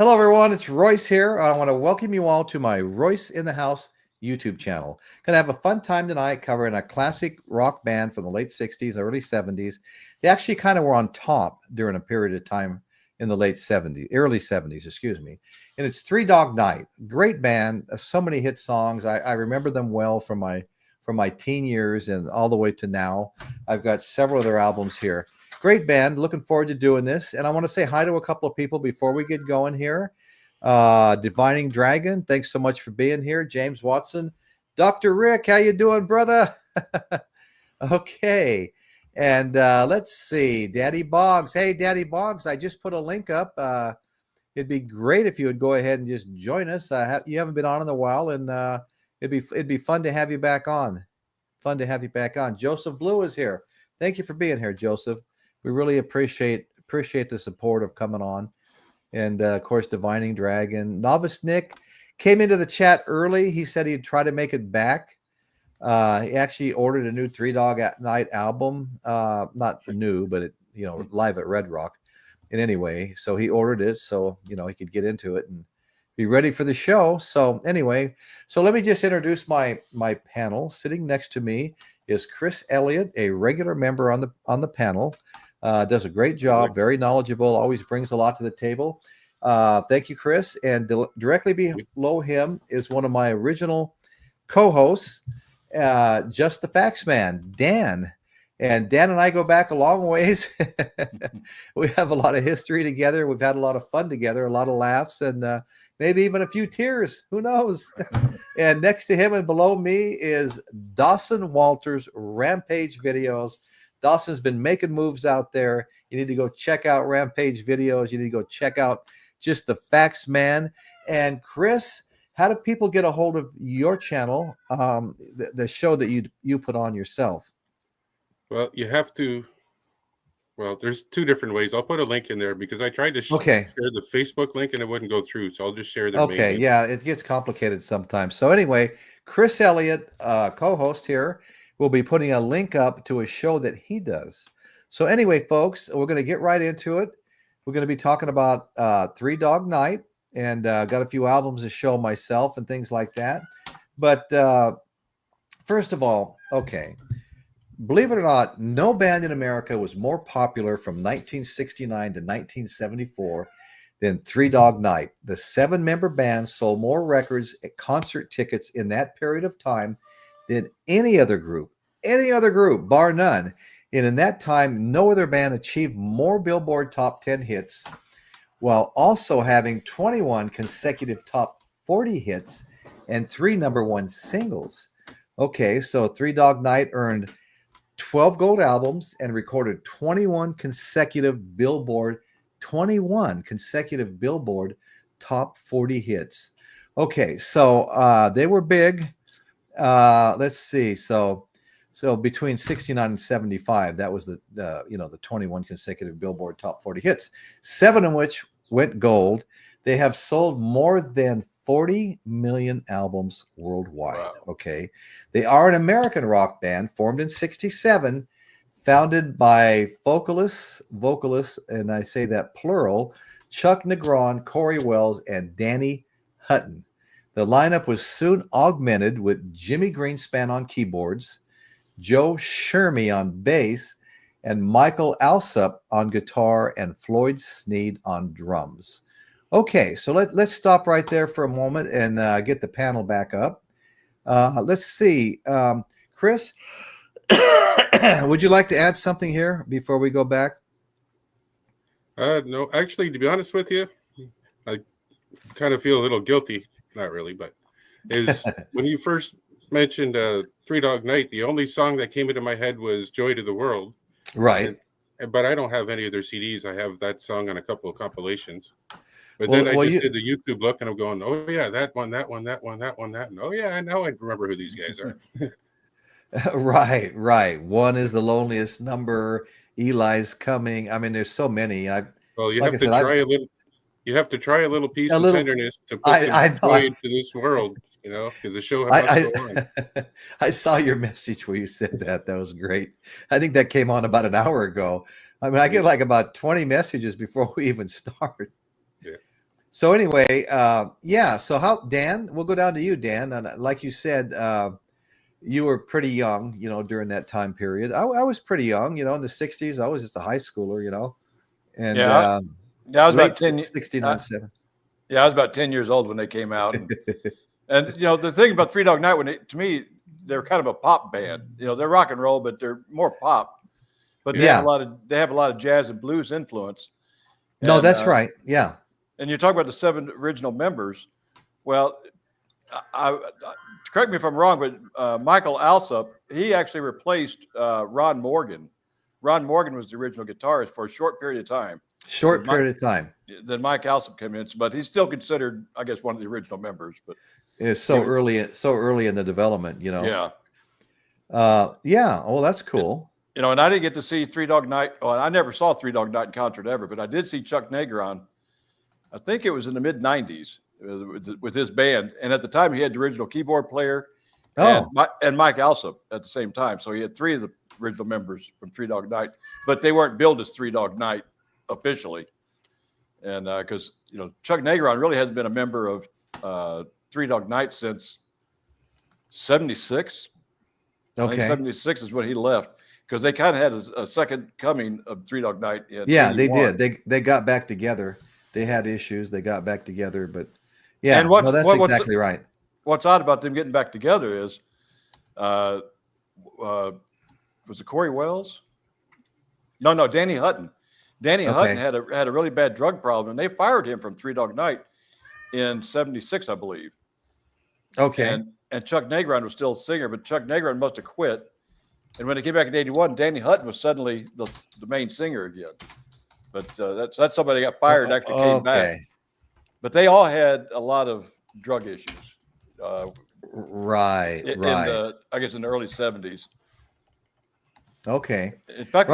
Hello, everyone. It's Royce here. I want to welcome you all to my Royce in the House YouTube channel. Going to have a fun time tonight covering a classic rock band from the late 60s, early 70s. They actually kind of were on top during a period of time in the late 70s, early 70s, excuse me. And it's Three Dog Night. Great band. So many hit songs. I remember them well from my teen years and all the way to now. I've got several of their albums here. Great band. Looking forward to doing this. And I want to say hi to a couple of people before we get going here. Divining Dragon, thanks so much for being here. James Watson. Dr. Rick, how you doing, brother? Okay. And let's see. Daddy Boggs. Hey, Daddy Boggs, I just put a link up. It'd be great if you would go ahead and just join us. You haven't been on in a while, and it'd be fun to have you back on. Fun to have you back on. Joseph Blue is here. Thank you for being here, Joseph. We really appreciate the support of coming on. And, of course, Divining Dragon. Novice Nick came into the chat early. He said he'd try to make it back. He actually ordered a new Three Dog Night album. Not new, but, live at Red Rock. And anyway, so he ordered it so, he could get into it and be ready for the show. So anyway, so let me just introduce my panel. Sitting next to me is Chris Elliott, a regular member on the panel. Does a great job, very knowledgeable, always brings a lot to the table. Thank you, Chris. And directly below him is one of my original co-hosts, Just the Facts Man, Dan. And Dan and I go back a long ways. We have a lot of history together. We've had a lot of fun together, a lot of laughs, and maybe even a few tears. Who knows? And next to him and below me is Dawson Walters, Rampage Videos. Dawson's been making moves out there. You need to go check out Rampage Videos. You need to go check out Just the Facts Man. And Chris, how do people get a hold of your channel, the show that you put on yourself? Well, you have to. Well, there's two different ways. I'll put a link in there because I tried to share the Facebook link and it wouldn't go through. So I'll just share the Okay, yeah, it gets complicated sometimes. So anyway, Chris Elliott, co-host here, will be putting a link up to a show that he does. So anyway, folks, we're going to get right into it. We're going to be talking about Three Dog Night, and got a few albums to show myself and things like that. But first of all, okay, believe it or not, no band in America was more popular from 1969 to 1974 than Three Dog Night. The 7-member band sold more records and concert tickets in that period of time than any other group, bar none. And in that time, no other band achieved more Billboard Top 10 hits while also having 21 consecutive Top 40 hits and 3 #1 singles. Okay, so Three Dog Night earned 12 gold albums and recorded 21 consecutive Billboard Top 40 hits. Okay, so they were big. Let's see. So between 69 and 75, that was the 21 consecutive Billboard Top 40 hits, 7 of which went gold. They have sold more than 40 million albums worldwide. Wow. Okay. They are an American rock band formed in 67, founded by vocalists, and I say that plural, Chuck Negron, Corey Wells, and Danny Hutton. The lineup was soon augmented with Jimmy Greenspan on keyboards, Joe Shermy on bass, and Michael Alsup on guitar, and Floyd Sneed on drums. Okay, so let's stop right there for a moment and get the panel back up. Let's see. Chris, would you like to add something here before we go back? No, actually, to be honest with you, I kind of feel a little guilty. Not really, but when you first mentioned Three Dog Night, the only song that came into my head was Joy to the World. Right. But I don't have any of their CDs. I have that song on a couple of compilations. But then I did the YouTube look, and I'm going, oh, yeah, that one. And, oh, yeah, now I remember who these guys are. Right. One is The Loneliest Number. Eli's Coming. I mean, there's so many. You have to try a little piece of tenderness to put some joy into this world, because the show has to go on. I saw your message where you said that. That was great. I think that came on about an hour ago. I mean, I get like about 20 messages before we even start. Yeah. So anyway, yeah. So how, Dan? We'll go down to you, Dan. And like you said, you were pretty young, during that time period. I was pretty young, in the '60s. I was just a high schooler, and Yeah, yeah, I was late about 10. 69, 7. Yeah, I was about 10 years old when they came out, and the thing about Three Dog Night, to me, they're kind of a pop band. They're rock and roll, but they're more pop. But they have a lot of jazz and blues influence. No, that's right. Yeah. And you talk about the 7 original members. Well, correct me if I'm wrong, but Michael Alsop, he actually replaced Ron Morgan. Ron Morgan was the original guitarist for a short period of time. Then Mike Alsop came in, but he's still considered, I guess, one of the original members. But it's so early in the development, Yeah. Yeah. Oh, that's cool. And I didn't get to see Three Dog Night. Well, I never saw Three Dog Night in concert ever, but I did see Chuck Negron. I think it was in the mid '90s with his band, and at the time he had the original keyboard player and Mike Alsop at the same time. So he had 3 of the original members from Three Dog Night, but they weren't billed as Three Dog Night officially. And because Chuck Negron really hasn't been a member of Three Dog Night since '76. Okay, 1976 is when he left, because they kind of had a second coming of Three Dog Night. Yeah, 81. They did. They got back together. They had issues. They got back together, but yeah, and that's exactly right. What's odd about them getting back together is, was it Corey Wells? No, Danny Hutton. Danny Hutton had a really bad drug problem, and they fired him from Three Dog Night in '76, I believe. Okay. And Chuck Negron was still a singer, but Chuck Negron must have quit. And when they came back in '81, Danny Hutton was suddenly the main singer again. But that's somebody got fired, actually came back. But they all had a lot of drug issues. Right. I guess in the early '70s. Okay. In fact,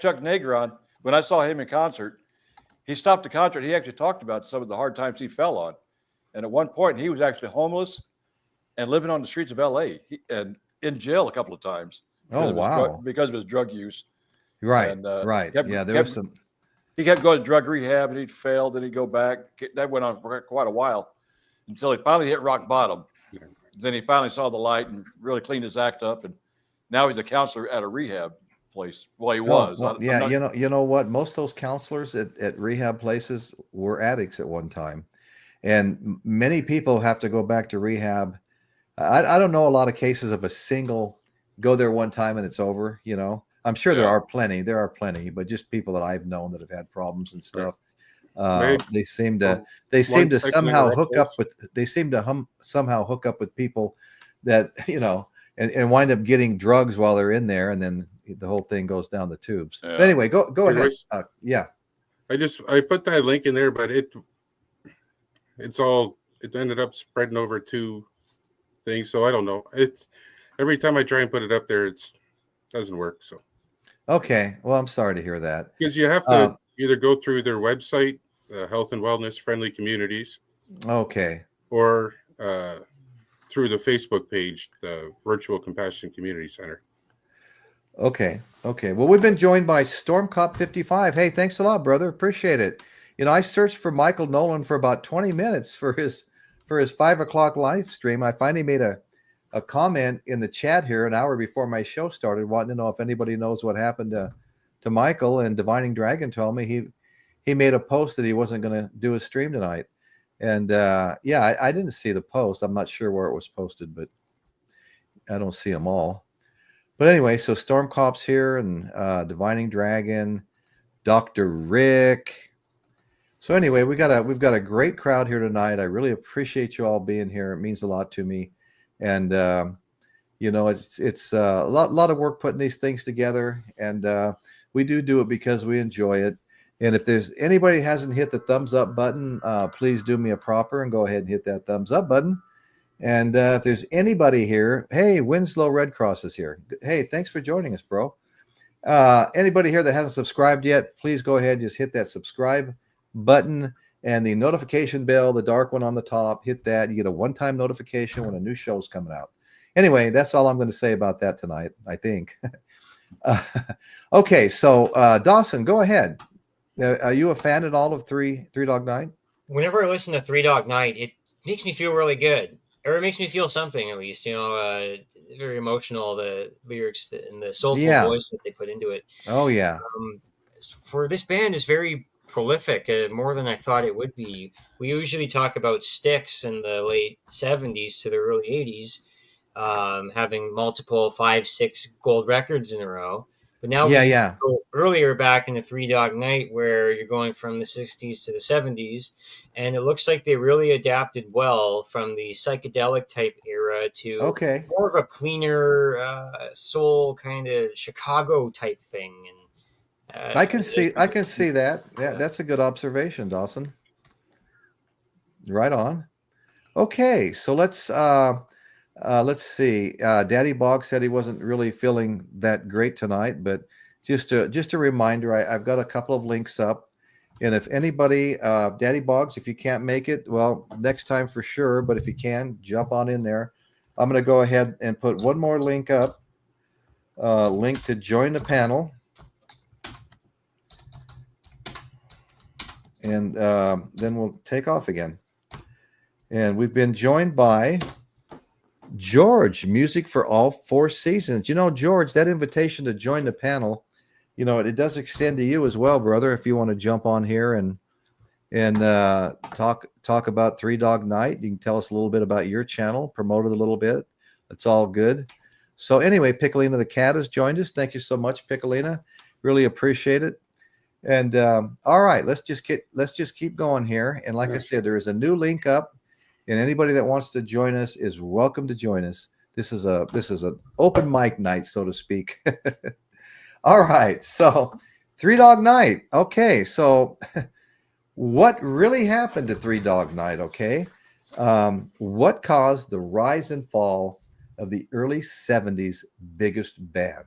Chuck Negron, when I saw him in concert, he stopped the concert. He actually talked about some of the hard times he fell on. And at one point, he was actually homeless and living on the streets of LA and in jail a couple of times. Oh, wow. Because of his drug use. Right. And, right. There was some. He kept going to drug rehab, and he'd fail, then he'd go back. That went on for quite a while until he finally hit rock bottom. Then he finally saw the light and really cleaned his act up. And now he's a counselor at a rehab place. Well, he was. Well, you know what? Most of those counselors at rehab places were addicts at one time. And many people have to go back to rehab. I don't know a lot of cases of a single go there one time and it's over, I'm sure there are plenty, but just people that I've known that have had problems and stuff. They seem to somehow hook up with people that, and wind up getting drugs while they're in there. And then the whole thing goes down the tubes. Yeah. But anyway, go ahead. I put that link in there, but it ended up spreading over 2 things. So I don't know. It's every time I try and put it up there, it doesn't work. So. Okay. Well, I'm sorry to hear that. Because you have to either go through their website, Health and Wellness Friendly Communities. Okay. Or through the Facebook page, the Virtual Compassion Community Center. Okay. Well, we've been joined by StormCop55. Hey, thanks a lot, brother. Appreciate it. I searched for Michael Nolan for about 20 minutes for his 5 o'clock live stream. I finally made a comment in the chat here an hour before my show started, wanting to know if anybody knows what happened to Michael. And Divining Dragon told me he made a post that he wasn't going to do a stream tonight. And I didn't see the post. I'm not sure where it was posted, but I don't see them all. But anyway, so Storm Cop's here, and Divining Dragon, Dr. Rick. So anyway, we've got a great crowd here tonight. I really appreciate you all being here. It means a lot to me. And it's a lot of work putting these things together, and we do it because we enjoy it. And if there's anybody hasn't hit the thumbs up button, please do me a proper and go ahead and hit that thumbs up button. And if there's anybody here, hey, Winslow Red Cross is here. Hey, thanks for joining us, bro. Anybody here that hasn't subscribed yet, please go ahead and just hit that subscribe button. And the notification bell, the dark one on the top, hit that. You get a one-time notification when a new show's coming out. Anyway, that's all I'm going to say about that tonight, I think. Okay, so Dawson, go ahead. Are you a fan at all of Three Dog Night? whenever I listen to Three Dog Night, it makes me feel really good, or it makes me feel something at least. Very emotional. The lyrics and the soulful Yeah. voice that they put into it. Oh yeah. Um, for this band is very prolific, more than I thought it would be. We usually talk about Styx in the late '70s to the early '80s, having multiple 5, 6 gold records in a row. But now Yeah, we yeah. go earlier back in the Three Dog Night, where you're going from the '60s to the '70s, and it looks like they really adapted well from the psychedelic type era to Okay. more of a cleaner soul kind of Chicago type thing. And I can see that. Yeah, yeah. that's a good observation, Dawson. Right on. Okay, so let's see. Daddy Bog said he wasn't really feeling that great tonight, but just a reminder, I've got a couple of links up. And if anybody, Daddy Boggs, if you can't make it, well, next time for sure. But if you can, jump on in there. I'm going to go ahead and put one more link up, link to join the panel. And then we'll take off again. And we've been joined by George, Music for All 4 Seasons. George, that invitation to join the panel, it does extend to you as well, brother. If you want to jump on here and talk about Three Dog Night, you can tell us a little bit about your channel, promote it a little bit. That's all good. So anyway, Piccolina the cat has joined us. Thank you so much, Piccolina. Really appreciate it. And all right, let's just keep going here. And like I said, there is a new link up. And anybody that wants to join us is welcome to join us. This is an open mic night, so to speak. All right, so Three Dog Night. Okay, so what really happened to Three Dog Night? Okay, what caused the rise and fall of the early '70s biggest band?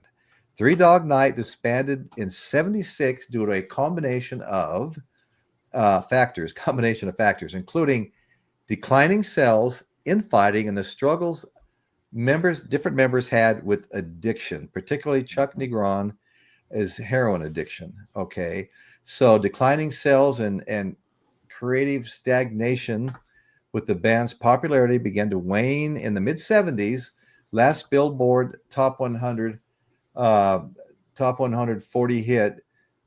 Three Dog Night disbanded in '76 due to a combination of factors, including declining sales, infighting, and the struggles different members had with addiction, particularly Chuck Negron, is heroin addiction. Okay, so declining sales and creative stagnation with the band's popularity began to wane in the mid '70s. Last Billboard Top 100 40 hit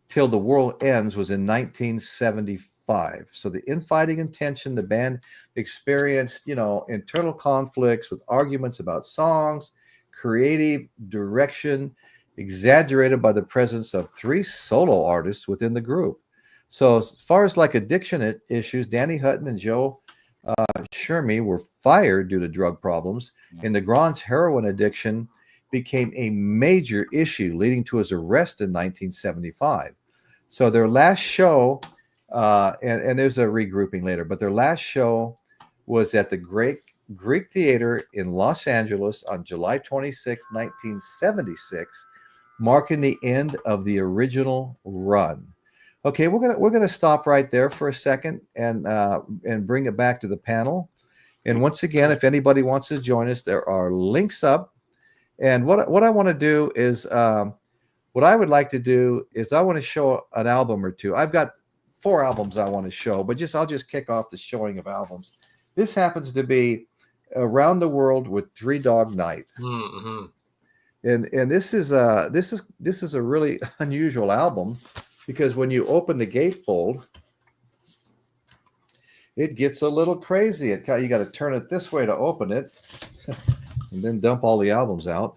Till the World Ends was in 1975. So the infighting and tension, the band experienced, internal conflicts with arguments about songs, creative direction, exaggerated by the presence of 3 solo artists within the group. So as far as like addiction issues, Danny Hutton and Joe Shermy were fired due to drug problems, and Negron's heroin addiction became a major issue, leading to his arrest in 1975. So their last show, and there's a regrouping later, but their last show was at the Greek Theater in Los Angeles on July 26, 1976, marking the end of the original run. Okay, we're gonna stop right there for a second and bring it back to the panel. And once again, if anybody wants to join us, there are links up. And what I want to do is what I would like to do is I want to show an album or two. I've got 4 albums I want to show, but I'll just kick off the showing of albums. This happens to be Around the World with Three Dog Night. Mm-hmm. And this is a really unusual album because when you open the gatefold, it gets a little crazy. You got to turn it this way to open it, and then dump all the albums out.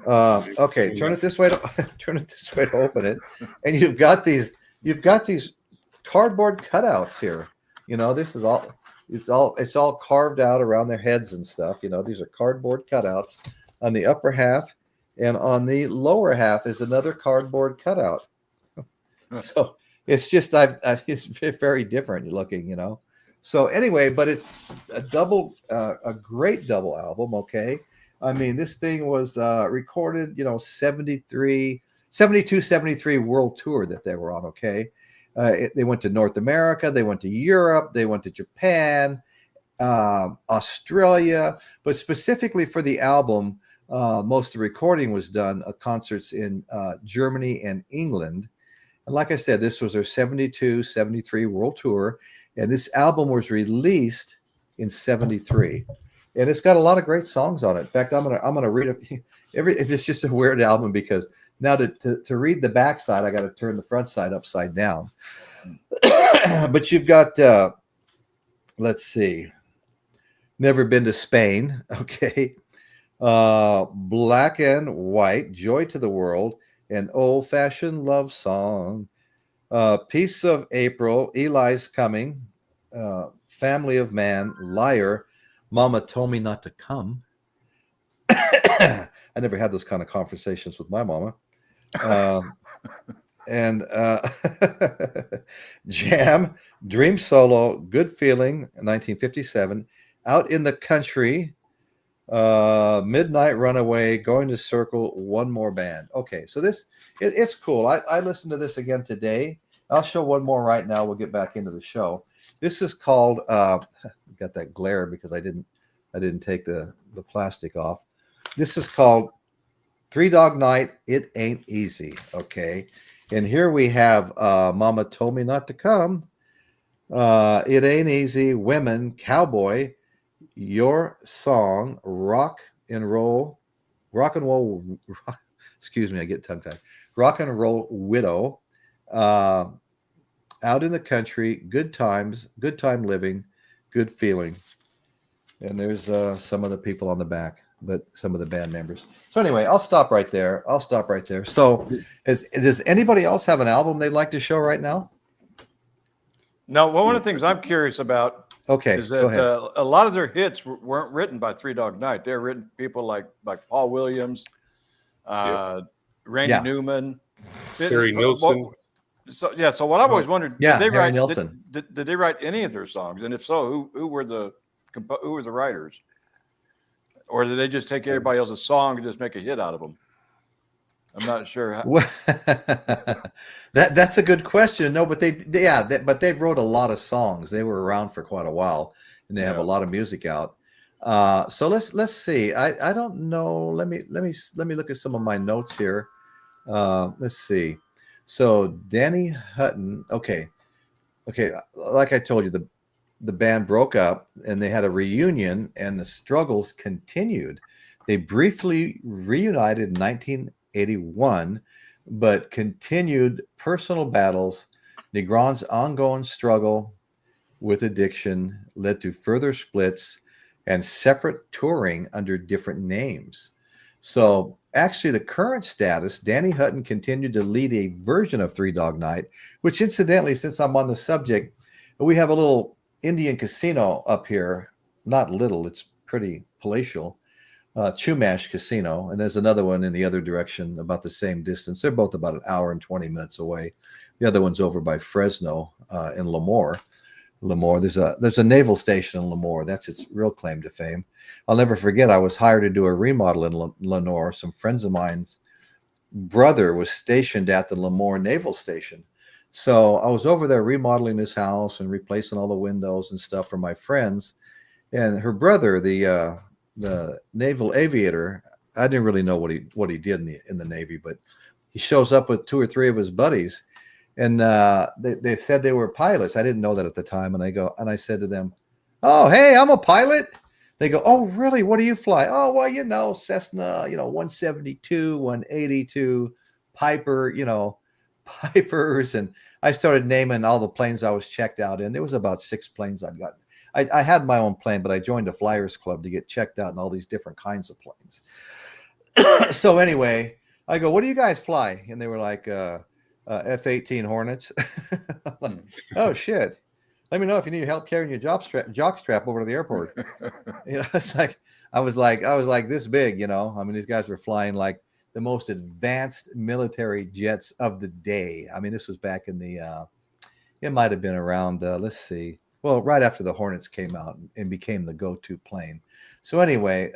Okay, turn it this way to open it, and you've got these cardboard cutouts here. This is it's all carved out around their heads and stuff. These are cardboard cutouts on the upper half, and on the lower half is another cardboard cutout. So it's just it's very different looking, So anyway, but it's a great double album. Okay, I mean this thing was recorded, 72, 73 world tour that they were on. Okay, they went to North America, they went to Europe, they went to Japan, Australia, but specifically for the album, most of the recording was done at concerts in Germany and England. And like I said, this was their 72, 73 world tour. And this album was released in 73. And it's got a lot of great songs on it. In fact, I'm gonna read it. It's just a weird album because now to read the backside, I got to turn the front side upside down. But you've got let's see, Never Been to Spain, okay, Black and White, Joy to the World, An Old Fashioned Love Song, Piece of April, Eli's Coming, Family of Man, Liar, Mama Told Me Not to Come. I never had those kind of conversations with my mama. And Jam, Dream Solo, Good Feeling, 1957, Out in the Country, Midnight Runaway, Going to Circle, One More Band. Okay, so it's cool. I listened to this again today. I'll show one more right now. We'll get back into the show. This is called got that glare because I didn't take the plastic off. This is called Three Dog Night, It Ain't Easy. Okay. And here we have Mama Told Me Not to Come, It Ain't Easy, Women, Cowboy, Your Song, Rock and Roll, excuse me, I get tongue-tied. Rock and Roll Widow, Out in the Country, Good Times, Good Time Living, Good Feeling. And there's some of the people on the back, but some of the band members. So anyway, I'll stop right there. So does anybody else have an album they'd like to show right now? No, well, one of the things I'm curious about is go ahead. that a lot of their hits weren't written by Three Dog Night. They're written people like Paul Williams, Randy Newman, Harry Nilsson. So what I've always wondered, did they write Nilsson. Did they write any of their songs? And if so, who were the writers? Or did they just take everybody else's song and just make a hit out of them? I'm not sure. That's a good question. No, but but they wrote a lot of songs. They were around for quite a while, and they have a lot of music out. So let's see. I don't know. Let me look at some of my notes here. Let's see. So Danny Hutton. Okay. Like I told you, the band broke up and they had a reunion, and the struggles continued. They briefly reunited in 1981, but continued personal battles. Negron's ongoing struggle with addiction led to further splits and separate touring under different names. So actually, the current status, Danny Hutton continued to lead a version of Three Dog Night, which incidentally, since I'm on the subject, we have a little Indian casino up here. Not little, it's pretty palatial. Chumash Casino, and there's another one in the other direction about the same distance. They're both about an hour and 20 minutes away. The other one's over by Fresno in Lemoore. There's a naval station in Lemoore. That's its real claim to fame. I'll never forget, I was hired to do a remodel in Lenore. Some friends of mine's brother was stationed at the Lemoore Naval Station. So I was over there remodeling his house and replacing all the windows and stuff for my friends. And her brother, the naval aviator, I didn't really know what he did in the Navy, but he shows up with 2 or 3 of his buddies, and they said they were pilots. I didn't know that at the time, and I said to them, "Oh, hey, I'm a pilot." They go, "Oh, really? What do you fly?" "Oh, well, Cessna, 172, 182, Piper, Pipers." And I started naming all the planes I was checked out in. There was about 6 planes I'd gotten. I had my own plane, but I joined a flyers club to get checked out in all these different kinds of planes. So anyway, I go, "What do you guys fly?" And they were like, F-18 Hornets. I'm like, "Oh shit. Let me know if you need help carrying your jock strap over to the airport." It's like I was like this big, I mean, these guys were flying like the most advanced military jets of the day. I mean, this was back in the it might have been around let's see. Well, right after the Hornets came out and became the go-to plane. So anyway,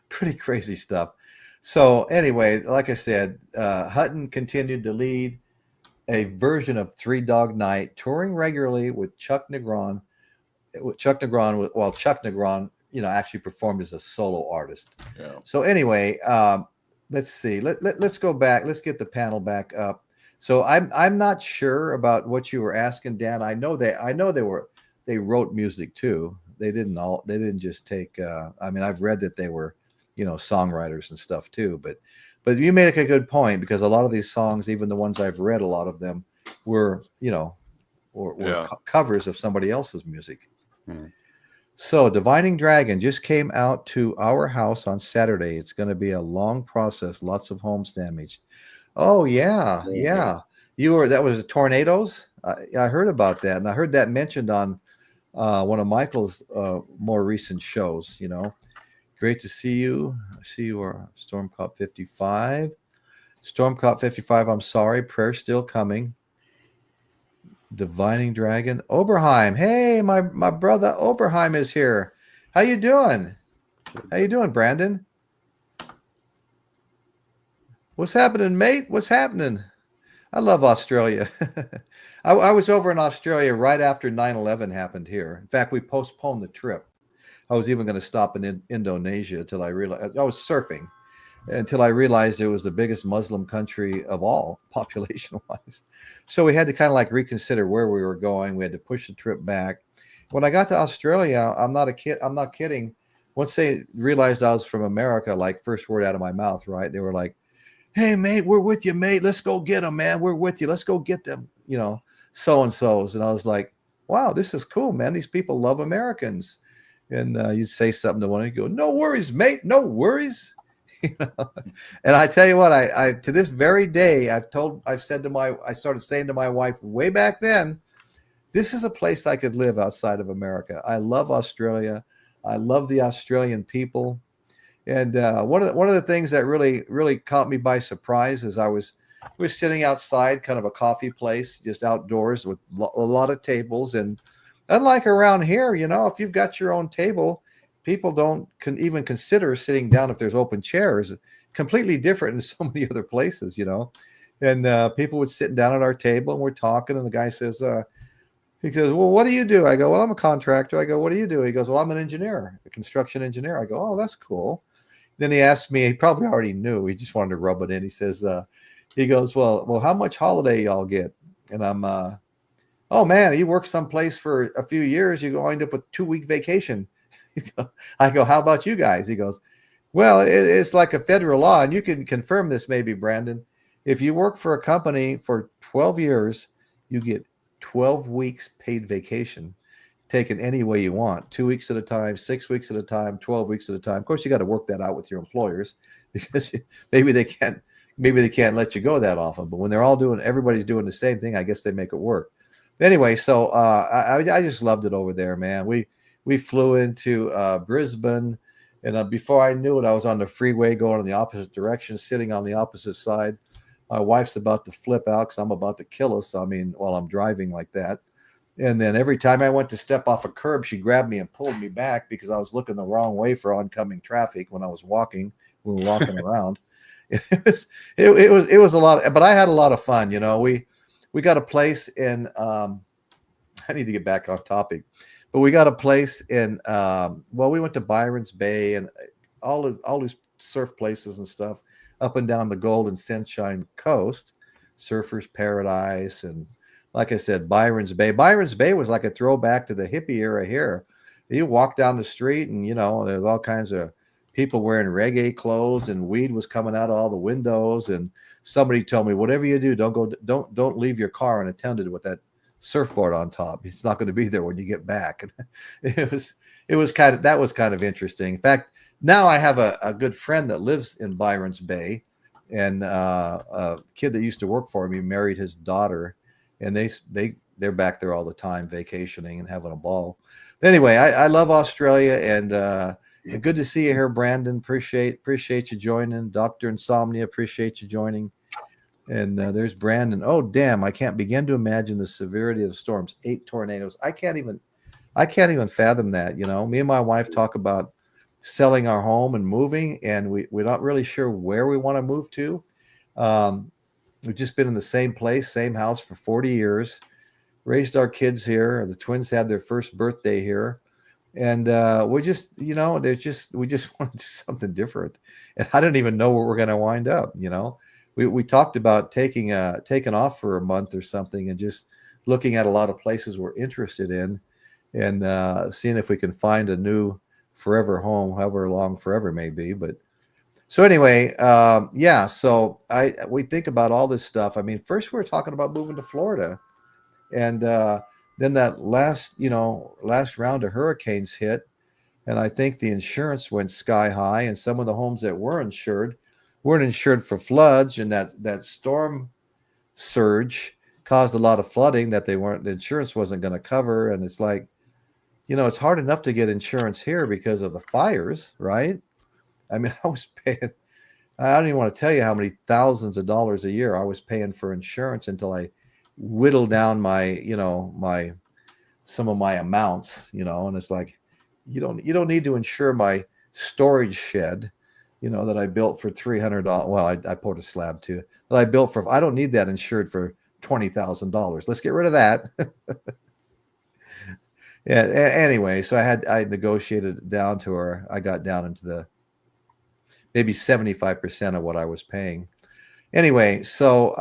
pretty crazy stuff. So anyway, like I said, Hutton continued to lead a version of Three Dog Night, touring regularly with Chuck Negron. While Chuck Negron, actually performed as a solo artist. Yeah. So anyway, let's see. Let's go back. Let's get the panel back up. So I'm not sure about what you were asking, Dan. I know they wrote music too. They didn't just take I mean, I've read that they were, songwriters and stuff too, but you make a good point, because a lot of these songs, even the ones I've read, a lot of them were, Yeah. covers of somebody else's music. Hmm. So Divining Dragon just came out to our house on Saturday. It's going to be a long process, lots of homes damaged. Oh yeah, Yeah. yeah. That was tornadoes. I heard about that, and I heard that mentioned on one of Michael's more recent shows. Great to see you. I see you are Storm Cop 55. Storm Cop 55. I'm sorry, prayer's still coming. Divining Dragon. Oberheim. Hey, my brother Oberheim is here. How you doing? How you doing, Brandon? What's happening, mate? What's happening? I love Australia. I was over in Australia right after 9/11 happened here. In fact, we postponed the trip. I was even going to stop in Indonesia until I realized I was surfing, until I realized it was the biggest Muslim country of all, population-wise. So we had to kind of like reconsider where we were going. We had to push the trip back. When I got to Australia, I'm not kidding. Once they realized I was from America, like first word out of my mouth, right? They were like, "Hey, mate, we're with you, mate. Let's go get them, man. We're with you. Let's go get them, so-and-sos." And I was like, wow, this is cool, man. These people love Americans. And you'd say something to one and you go, "No worries, mate. No worries." And I tell you what, I to this very day, I started saying to my wife way back then, this is a place I could live outside of America. I love Australia. I love the Australian people. And one of the things that really caught me by surprise is we were sitting outside, kind of a coffee place, just outdoors with a lot of tables. And unlike around here, if you've got your own table, people don't even consider sitting down if there's open chairs. Completely different in so many other places, And people would sit down at our table and we're talking, and the guy says, he says, "Well, what do you do?" I go, "Well, I'm a contractor." I go, "What do you do?" He goes, "Well, I'm an engineer, a construction engineer." I go, "Oh, that's cool." Then he asked me, he probably already knew, he just wanted to rub it in. He says, he goes, well, how much holiday y'all get? And I'm, "Oh man, you work someplace for a few years, you go end up with 2-week vacation." I go, "How about you guys?" He goes, "Well, it's like a federal law, and you can confirm this maybe, Brandon. If you work for a company for 12 years, you get 12 weeks paid vacation, taken any way you want, 2 weeks at a time, 6 weeks at a time, 12 weeks at a time. Of course, you got to work that out with your employers, because maybe they can't let you go that often. But when everybody's doing the same thing, I guess they make it work." Anyway, so I just loved it over there, man. We flew into Brisbane, and before I knew it, I was on the freeway going in the opposite direction, sitting on the opposite side. My wife's about to flip out because I'm about to kill us. I mean, while I'm driving like that. And then every time I went to step off a curb, she grabbed me and pulled me back because I was looking the wrong way for oncoming traffic when I was walking. We were walking around. It was a lot, but I had a lot of fun. We got a place in. I need to get back on topic, but we got a place in. We went to Byron's Bay and all these surf places and stuff up and down the Gold and Sunshine Coast, Surfers Paradise, and like I said, Byron's Bay. Byron's Bay was like a throwback to the hippie era here. You walk down the street and, there's all kinds of people wearing reggae clothes, and weed was coming out of all the windows. And somebody told me, whatever you do, don't leave your car unattended with that surfboard on top. It's not going to be there when you get back. And that was kind of interesting. In fact, now I have a good friend that lives in Byron's Bay, and a kid that used to work for me married his daughter. And they're back there all the time, vacationing and having a ball. But anyway, I love Australia, and good to see you here, Brandon. Appreciate you joining. Dr. Insomnia, appreciate you joining. And there's Brandon. Oh, damn! I can't begin to imagine the severity of the storms. 8 tornadoes. I can't even fathom that. Me and my wife talk about selling our home and moving, and we're not really sure where we want to move to. We've just been in the same place, same house for 40 years, raised our kids here. The twins had their first birthday here. And we just want to do something different. And I don't even know where we're going to wind up. we talked about taking off for a month or something and just looking at a lot of places we're interested in, and seeing if we can find a new forever home, however long forever may be. But so anyway, yeah. So we think about all this stuff. I mean, first we were talking about moving to Florida, and then that last round of hurricanes hit, and I think the insurance went sky high, and some of the homes that were insured weren't insured for floods, and that storm surge caused a lot of flooding that the insurance wasn't going to cover. And it's like, it's hard enough to get insurance here because of the fires, right? I mean, I was paying, I don't even want to tell you how many thousands of dollars a year I was paying for insurance until I whittled down some of my amounts, and it's like, you don't need to insure my storage shed, that I built for $300. Well, I poured a slab too that I built for. I don't need that insured for $20,000. Let's get rid of that. Yeah. Anyway, so I negotiated it down to where I got down into the maybe 75% of what I was paying. Anyway, so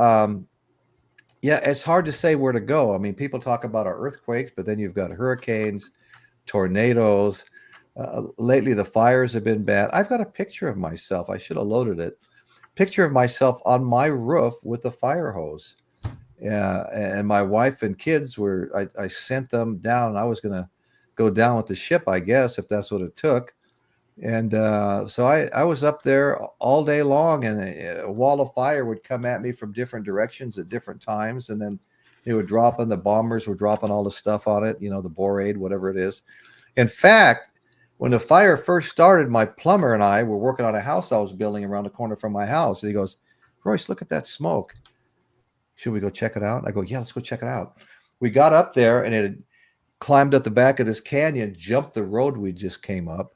yeah, it's hard to say where to go. I mean, people talk about our earthquakes, but then you've got hurricanes, tornadoes. Lately, the fires have been bad. I've got a picture of myself. I should have loaded it. Picture of myself on my roof with a fire hose. And my wife and kids I sent them down, and I was going to go down with the ship, I guess, if that's what it took. And so I was up there all day long, and a wall of fire would come at me from different directions at different times. And then it would drop, and the bombers were dropping all the stuff on it, the borate, whatever it is. In fact, when the fire first started, my plumber and I were working on a house I was building around the corner from my house. And he goes, "Royce, look at that smoke. Should we go check it out?" I go, "Yeah, let's go check it out." We got up there, and it had climbed up the back of this canyon, jumped the road we just came up,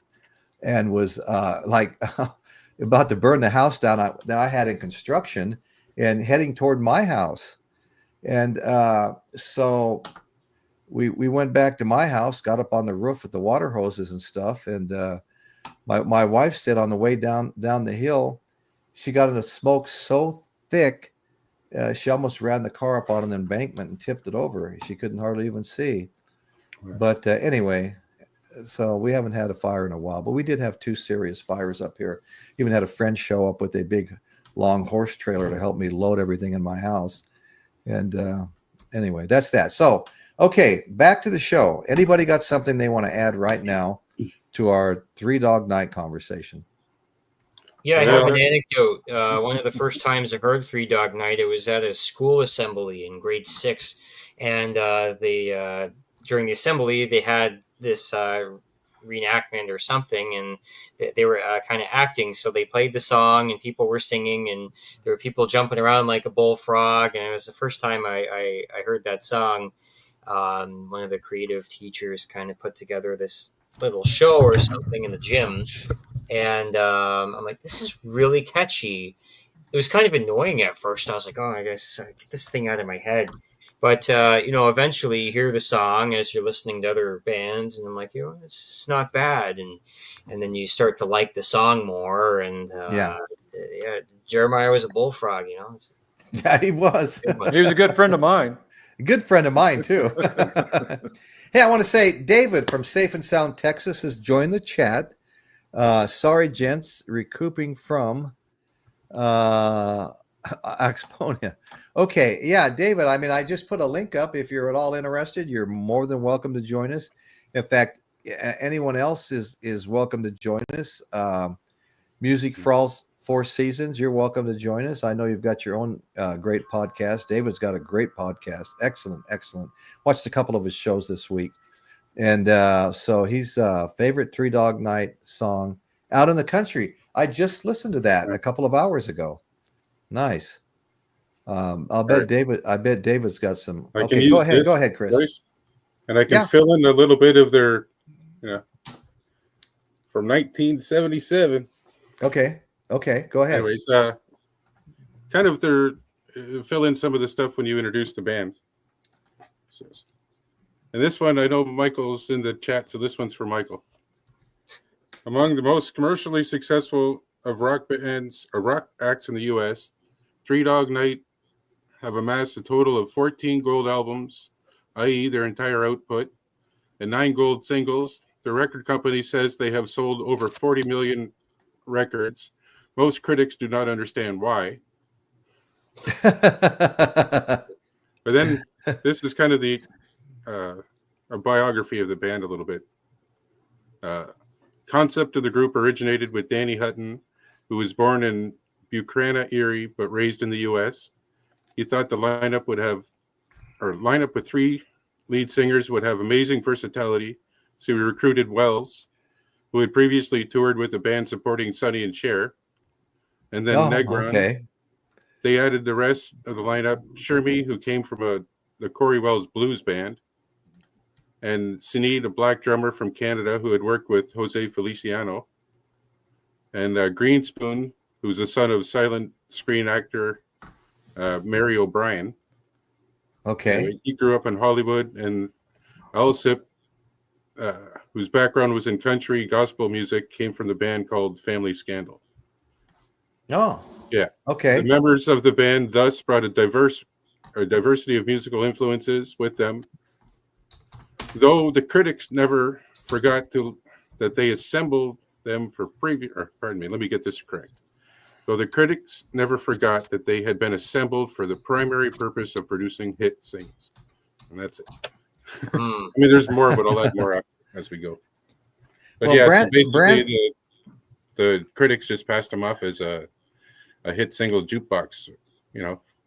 and was like about to burn the house down that I had in construction, and heading toward my house. And so we went back to my house, got up on the roof with the water hoses and stuff. And my wife said on the way down the hill, she got in the smoke so thick, she almost ran the car up on an embankment and tipped it over. She couldn't hardly even see. Right. But anyway, so we haven't had a fire in a while, but we did have 2 serious fires up here. Even had a friend show up with a big long horse trailer to help me load everything in my house. And anyway, that's that. So, okay, back to the show. Anybody got something they want to add right now to our 3 Dog Night conversation? Yeah, I have an anecdote. One of the first times I heard 3 Dog Night, it was at a school assembly in grade 6. And during the assembly, they had this reenactment or something, and they were kind of acting. So they played the song, and people were singing, and there were people jumping around like a bullfrog. And it was the first time I heard that song. One of the creative teachers kind of put together this little show or something in the gym. And I'm like, this is really catchy. It was kind of annoying at first. I was like, oh, I guess get this thing out of my head. But, eventually you hear the song as you're listening to other bands, and I'm like, it's not bad. And then you start to like the song more. And yeah, Jeremiah was a bullfrog, Yeah, he was. He was a good friend of mine. A good friend of mine, too. Hey, I want to say David from Safe and Sound, Texas has joined the chat. Sorry, gents, recouping from Exponia. Okay, yeah, David, I mean, I just put a link up. If you're at all interested, you're more than welcome to join us. In fact, anyone else is welcome to join us. Music for all 4 seasons, you're welcome to join us. I know you've got your own great podcast. David's got a great podcast. Excellent. Watched a couple of his shows this week. And so he's favorite 3 Dog Night song, Out in the Country. I just listened to that a couple of hours ago. Nice. I bet David's got some. Okay, go ahead, Chris. Voice, and I can fill in a little bit of their, from 1977. Okay, go ahead. Anyways, kind of fill in some of the stuff when you introduce the band. And this one, I know Michael's in the chat, so this one's for Michael. Among the most commercially successful of rock bands or rock acts in the U.S., Three Dog Night have amassed a total of 14 gold albums, i.e., their entire output, and 9 gold singles. The record company says they have sold over 40 million records. Most critics do not understand why. But then this is kind of the a biography of the band a little bit. Concept of the group originated with Danny Hutton, who was born in Buchanan, Erie, but raised in the U.S. He thought the lineup with 3 lead singers would have amazing versatility, so he recruited Wells, who had previously toured with the band supporting Sonny and Cher, and then Negron. Okay. They added the rest of the lineup: Shermy, who came from the Corey Wells Blues Band, and Sinead, a black drummer from Canada who had worked with Jose Feliciano, and Greenspoon, who's the son of silent screen actor Mary O'Brien. Okay. He grew up in Hollywood, and Alsip, whose background was in country gospel music, came from the band called Family Scandal. Oh. Yeah. Okay. The members of the band thus brought a diversity of musical influences with them, though the critics never forgot that they assembled them for let me get this correct. Though the critics never forgot that they had been assembled for the primary purpose of producing hit singles. And that's it. I mean, there's more, but I'll add more as we go. But Well, so basically the critics just passed them off as a hit single jukebox,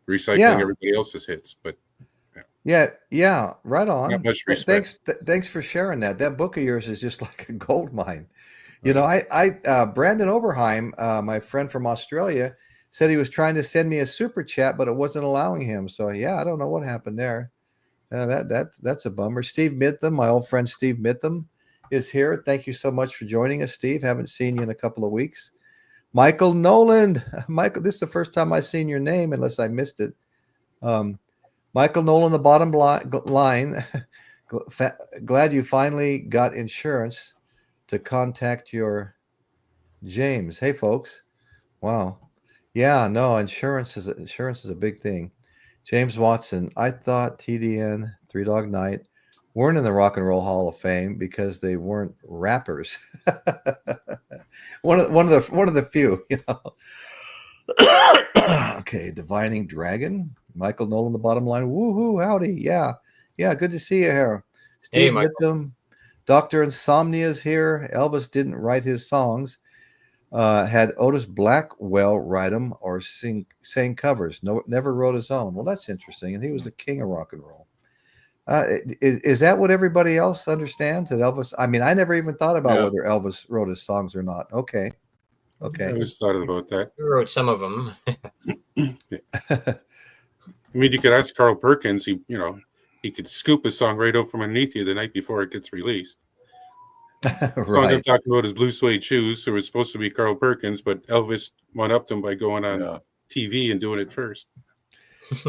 recycling everybody else's hits. But yeah, right on. Not much respect. Thanks for sharing that. That book of yours is just like a gold mine. I Brandon Oberheim, my friend from Australia, said he was trying to send me a super chat, but it wasn't allowing him. So I don't know what happened there. That's a bummer. Steve Mitham, my old friend Steve Mitham, is here. Thank you so much for joining us, Steve. Haven't seen you in a couple of weeks. Michael Noland. Michael, this is the first time I've seen your name, unless I missed it. Michael Nolan, the bottom line. Glad you finally got insurance to contact your James. Hey, folks. Wow. Yeah, no, insurance is a big thing. James Watson, I thought TDN, Three Dog Night, weren't in the Rock and Roll Hall of Fame because they weren't rappers. one of the few, Okay, Divining Dragon, Michael Nolan, the bottom line. Woohoo, howdy. Yeah, good to see you here. Steve Mitham, Dr. Insomnia is here. Elvis didn't write his songs. Had Otis Blackwell write them or sang covers. No, never wrote his own. Well, that's interesting. And he was the king of rock and roll. Is that what everybody else understands? That Elvis? I mean, I never even thought about whether Elvis wrote his songs or not. Okay. I always thought about that. He wrote some of them. I mean, you could ask Carl Perkins. He could scoop a song right out from underneath you the night before it gets released. The song I'm talking about is Blue Suede Shoes. So it was supposed to be Carl Perkins, but Elvis one-upped him by going on TV and doing it first.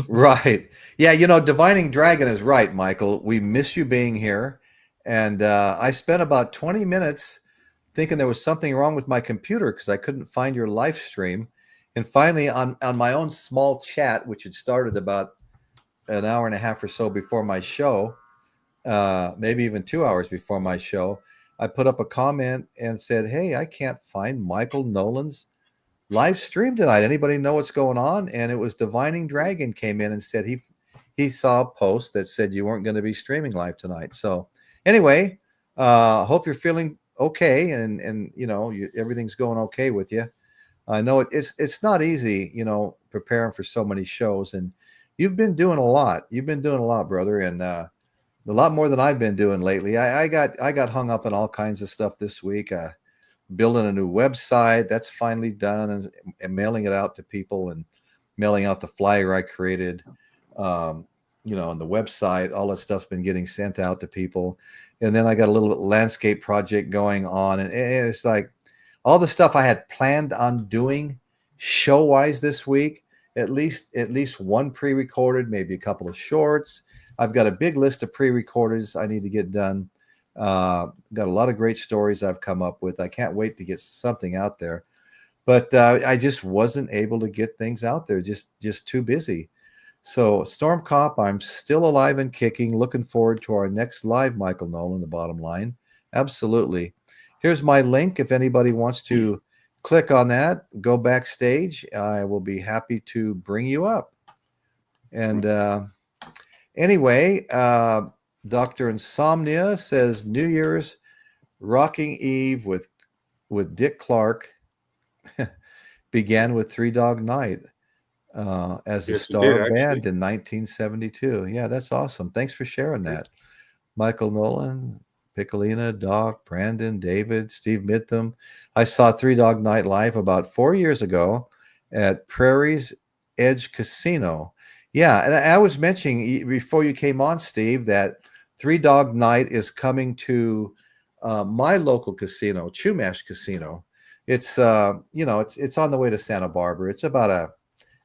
Right. Yeah, Divining Dragon is right, Michael. We miss you being here. And I spent about 20 minutes thinking there was something wrong with my computer because I couldn't find your live stream. And finally, on my own small chat, which had started about an hour and a half or so before my show, maybe even 2 hours before my show, I put up a comment and said, hey, I can't find Michael Nolan's live stream tonight. Anybody know what's going on? And it was Divining Dragon came in and said he saw a post that said you weren't going to be streaming live tonight. So anyway, hope you're feeling okay and everything's going okay with you. I know it's not easy, preparing for so many shows, and you've been doing a lot. You've been doing a lot, brother, and a lot more than I've been doing lately. I got hung up on all kinds of stuff this week. Building a new website that's finally done, and mailing it out to people, and mailing out the flyer I created. On the website, all that stuff's been getting sent out to people, and then I got a little landscape project going on, and it's like all the stuff I had planned on doing show-wise this week. At least one pre-recorded, maybe a couple of shorts. I've got a big list of pre-recordeds I need to get done. Got a lot of great stories I've come up with. I can't wait to get something out there. but I just wasn't able to get things out there. Just too busy. So Storm Cop, I'm still alive and kicking. Looking forward to our next live, Michael Nolan. The bottom line, absolutely. Here's my link. If anybody wants to click on that, go backstage. I will be happy to bring you up. And anyway, Dr. Insomnia says New Year's Rocking Eve with Dick Clark began with Three Dog Night as a Yes, it star did, band in 1972. Yeah, that's awesome. Thanks for sharing that. Michael Nolan, Piccolina, Doc, Brandon, David, Steve Mitham. I saw Three Dog Night live about 4 years ago at Prairie's Edge Casino. Yeah, and I was mentioning before you came on, Steve, that Three Dog Night is coming to my local casino, Chumash Casino. It's it's on the way to Santa Barbara. It's about a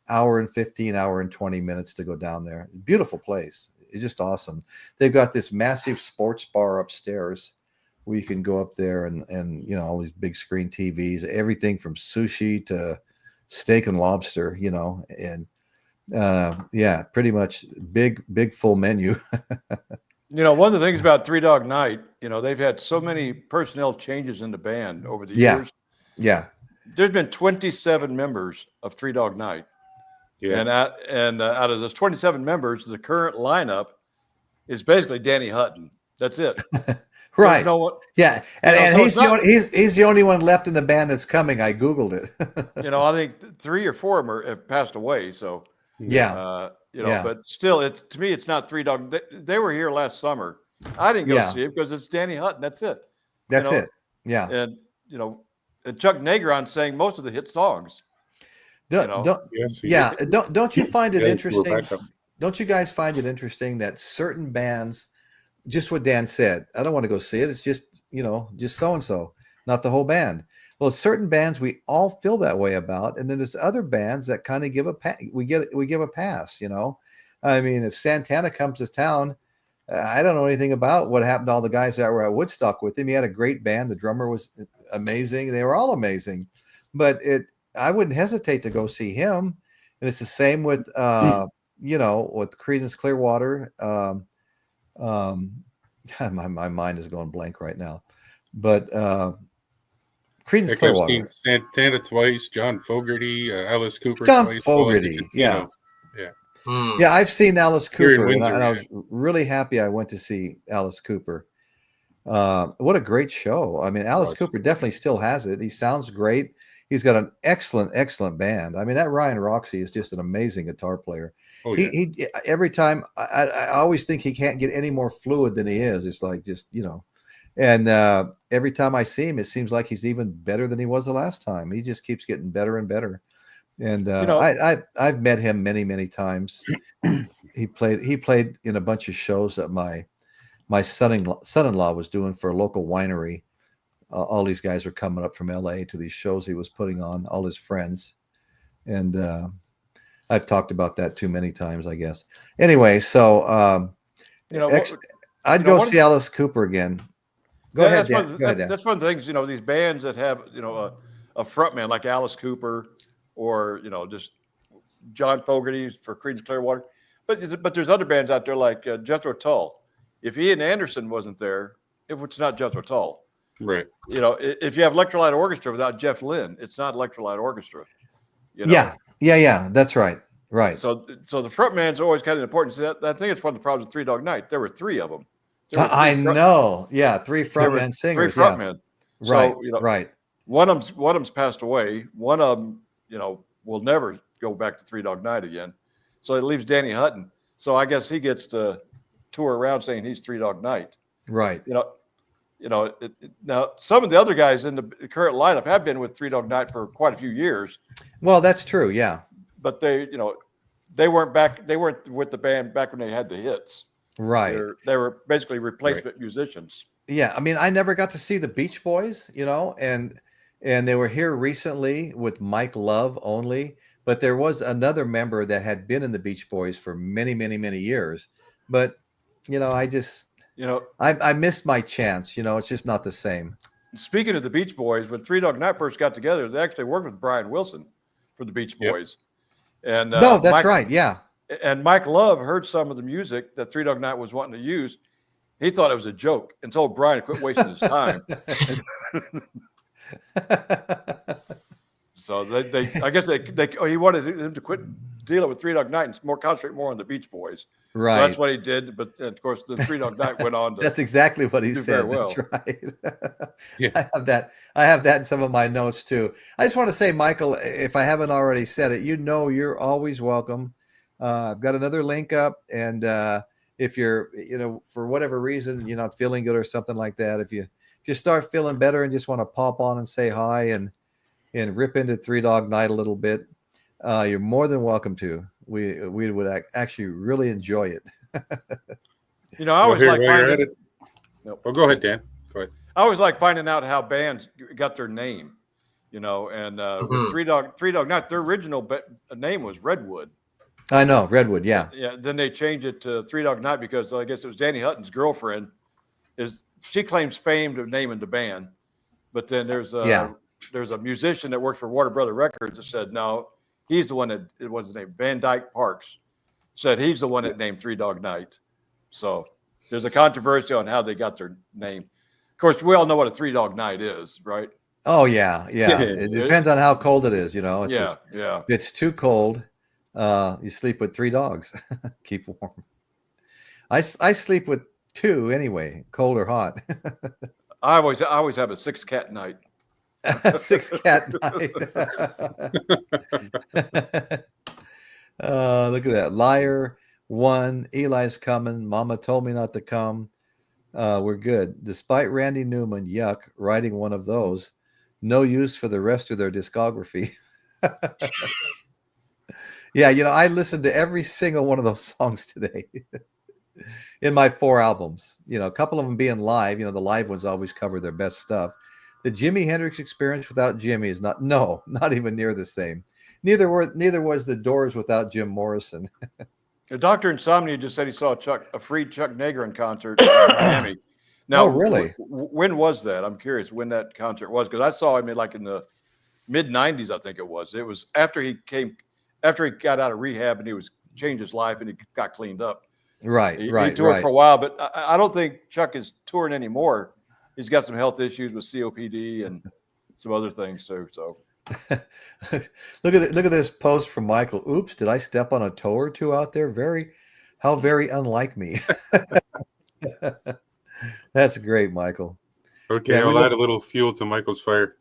hour and 20 minutes to go down there. Beautiful place. It's just awesome. They've got this massive sports bar upstairs where you can go up there and all these big screen TVs, everything from sushi to steak and lobster, and yeah, pretty much big full menu. One of the things about Three Dog Night, they've had so many personnel changes in the band over the years. Yeah. There's been 27 members of Three Dog Night. Yeah. And out of those 27 members, the current lineup is basically Danny Hutton. That's it. Right. No one, yeah. And so he's the only one left in the band that's coming. I Googled it. I think 3 or 4 of them have passed away. So, yeah. But still, to me, it's not Three Dog. They were here last summer. I didn't go see it because it's Danny Hutton. That's it. That's it. Yeah. And, and Chuck Negron sang most of the hit songs. Don't you find it interesting? Don't you guys find it interesting that certain bands, just what Dan said, I don't want to go see it. It's just, just so-and-so, not the whole band. Well, certain bands we all feel that way about. And then there's other bands that kind of give we give a pass, I mean, if Santana comes to town, I don't know anything about what happened to all the guys that were at Woodstock with him. He had a great band. The drummer was amazing. They were all amazing, but I wouldn't hesitate to go see him. And it's the same with, with Creedence Clearwater. My mind is going blank right now, but Creedence Clearwater. Santana twice, John Fogerty, Alice Cooper. John twice, Fogerty, yeah. Yeah, I've seen Alice Cooper, and I was really happy I went to see Alice Cooper. What a great show. I mean, Alice Cooper definitely still has it. He sounds great. He's got an excellent band. I mean, that Ryan Roxy is just an amazing guitar player. Oh, yeah. He every time I always think he can't get any more fluid than he is. It's like just, and every time I see him, it seems like he's even better than he was the last time. He just keeps getting better and better. And I've met him many times. He played in a bunch of shows that my son-in-law was doing for a local winery. All these guys were coming up from LA to these shows he was putting on, all his friends. And I've talked about that too many times, I guess. Anyway, so I'd go see Alice Cooper again. Go ahead, Dan. That's one of the things, these bands that have, a frontman like Alice Cooper or, just John Fogerty for Creedence Clearwater. But there's other bands out there like Jethro Tull. If Ian Anderson wasn't there, it's not Jethro Tull. Right. If you have Electrolyte Orchestra without Jeff Lynne, it's not Electrolyte Orchestra. Yeah. That's right. Right. So the frontman's always kind of important. So I think it's one of the problems with Three Dog Night. There were 3 of them. I know. Yeah, 3 frontman singers. 3 frontmen. Yeah. Right. So, right. One of them's passed away. One of them, will never go back to Three Dog Night again. So it leaves Danny Hutton. So I guess he gets to tour around saying he's Three Dog Night. Right. Now some of the other guys in the current lineup have been with Three Dog Night for quite a few years. Well, that's true. Yeah. But they weren't back. They weren't with the band back when they had the hits. Right. They were basically replacement musicians. Yeah. I mean, I never got to see the Beach Boys, and they were here recently with Mike Love only, but there was another member that had been in the Beach Boys for many years. But, I just, I missed my chance. It's just not the same. speaking of the Beach Boys, when Three Dog Night first got together, they actually worked with Brian Wilson for the Beach Boys. And no, that's right. Yeah. And Mike Love heard some of the music that Three Dog Night was wanting to use. He thought it was a joke and told Brian to quit wasting his time. So I guess he wanted him to quit dealing with Three Dog Night and concentrate more on the Beach Boys. Right. So that's what he did. But of course, the Three Dog Night went on to That's exactly what he said. well. That's right. Yeah. I have that in some of my notes too. I just want to say, Michael, if I haven't already said it, you're always welcome. I've got another link up, and if you're, for whatever reason, you're not feeling good or something like that, if you start feeling better and just want to pop on and say hi and rip into Three Dog Night a little bit, you're more than welcome to. We would actually really enjoy it. I always like finding it. No. Oh, go ahead, Dan. Go ahead. I always like finding out how bands got their name, and with Three Dog Night, their original name was Redwood. I know, Redwood, yeah. Yeah, then they changed it to Three Dog Night because I guess it was Danny Hutton's girlfriend. She claims fame of naming the band, but then there's a musician that worked for Warner Brother Records that said no, he's the one that it was his name. Van Dyke Parks said he's the one that named Three Dog Night. So there's a controversy on how they got their name. Of course, we all know what a Three Dog Night is, right? Oh yeah. It depends on how cold it is. It's If it's too cold, you sleep with 3 dogs. Keep warm. I sleep with 2 anyway, cold or hot. I always have a 6-cat night. 6-cat night. Look at that. Liar 1. Eli's coming. Mama told me not to come. We're good. Despite Randy Newman, yuck, writing one of those. No use for the rest of their discography. Yeah, I listened to every single one of those songs today in my 4 albums. A couple of them being live. The live ones always cover their best stuff. The Jimi Hendrix Experience without Jimmy is not even near the same. Neither was the Doors without Jim Morrison. Dr. Insomnia just said he saw a free Chuck Negron concert in Miami. Now, really? When was that? I'm curious when that concert was, because I saw him in the mid '90s. I think it was. It was after he got out of rehab and he was changed his life and he got cleaned up. Right. He toured for a while, but I don't think Chuck is touring anymore. He's got some health issues with COPD and some other things too. So look at this post from Michael. Oops, did I step on a toe or 2 out there? How very unlike me. That's great, Michael. Okay, I'll add a little fuel to Michael's fire.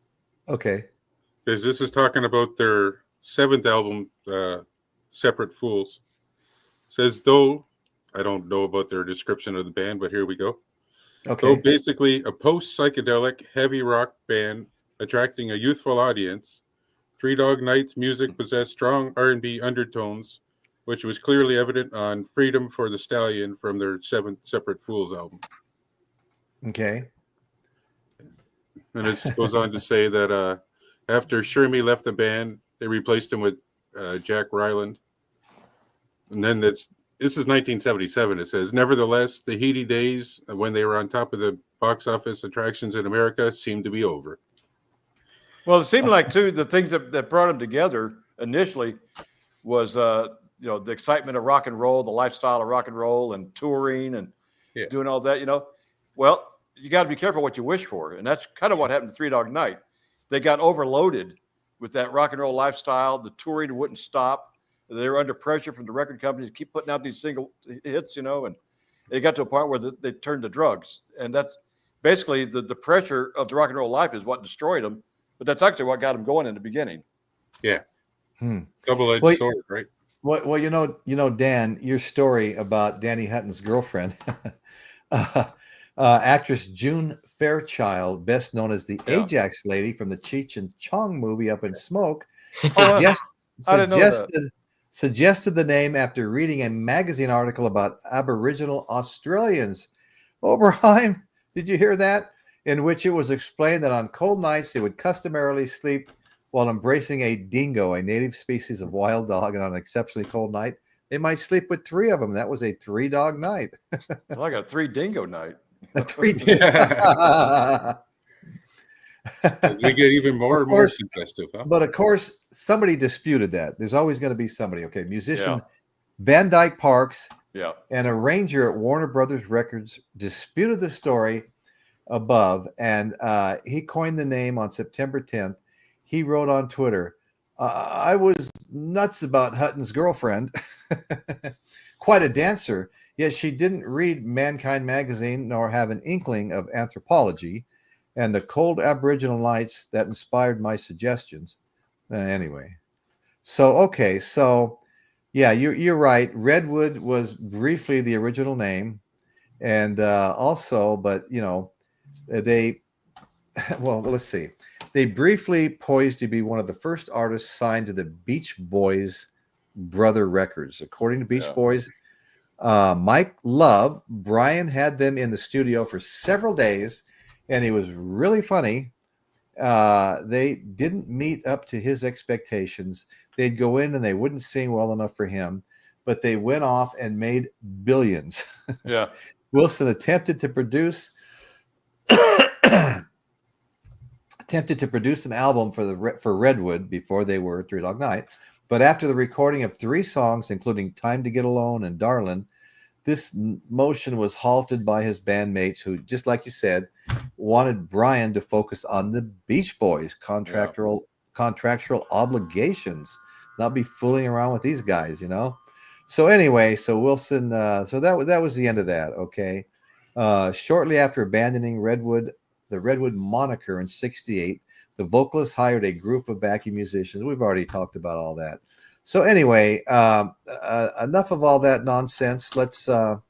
Okay. Because this is talking about their 7th album, Separate Fools. Says, though, I don't know about their description of the band, but here we go. Okay. So basically a post-psychedelic heavy rock band attracting a youthful audience, Three Dog Night's music possessed strong R&B undertones, which was clearly evident on Freedom for the Stallion from their 7th Separate Fools album. Okay. And it goes on to say that after Shermy left the band, they replaced him with Jack Ryland. And then this is 1977. It says, nevertheless, the heady days when they were on top of the box office attractions in America seemed to be over. Well, it seemed like too the things that brought them together initially was the excitement of rock and roll, the lifestyle of rock and roll, and touring and doing all that. Well, you got to be careful what you wish for, and that's kind of what happened to Three Dog Night. They got overloaded with that rock and roll lifestyle. The touring wouldn't stop. They were under pressure from the record companies to keep putting out these single hits, and they got to a point where they turned to drugs. And that's basically the pressure of the rock and roll life is what destroyed them. But that's actually what got them going in the beginning. Yeah. Double-edged sword, right? Well, Dan, your story about Danny Hutton's girlfriend, actress June Fairchild, best known as the Ajax lady from the Cheech and Chong movie Up in Smoke, suggested the name after reading a magazine article about Aboriginal Australians. Oberheim, did you hear that? In which it was explained that on cold nights they would customarily sleep while embracing a dingo, a native species of wild dog, and on an exceptionally cold night, they might sleep with 3 of them. That was a 3-dog night. Well, I got a 3-dingo night. A 3 dingo. They get even more and more suggestive. Huh? But of course, somebody disputed that. There's always going to be somebody. Okay, musician Yeah. Van Dyke Parks Yeah. and arranger at Warner Brothers Records disputed the story above, and he coined the name on September 10th. He wrote on Twitter, I was nuts about Hutton's girlfriend. Quite a dancer, yet she didn't read Mankind magazine nor have an inkling of anthropology and the cold Aboriginal lights that inspired my suggestions. Anyway, so yeah, you're right. Redwood was briefly the original name, and also, but they well, let's see. They briefly poised to be one of the first artists signed to the Beach Boys Brother Records. According to Beach Boys, Mike Love, Brian had them in the studio for several days, and he was really funny. They didn't meet up to his expectations. They'd go in and they wouldn't sing well enough for him, but they went off and made billions. Yeah. Wilson attempted to produce an album for Redwood before they were Three Dog Night, but after the recording of 3 songs, including Time to Get Alone and Darlin', this motion was halted by his bandmates who, just like you said, wanted Brian to focus on the Beach Boys' contractual obligations, not be fooling around with these guys, So anyway, so Wilson, so that was the end of that. Okay, shortly after abandoning the Redwood moniker in '68, the vocalist hired a group of backing musicians. We've already talked about all that. So anyway, enough of all that nonsense. Let's go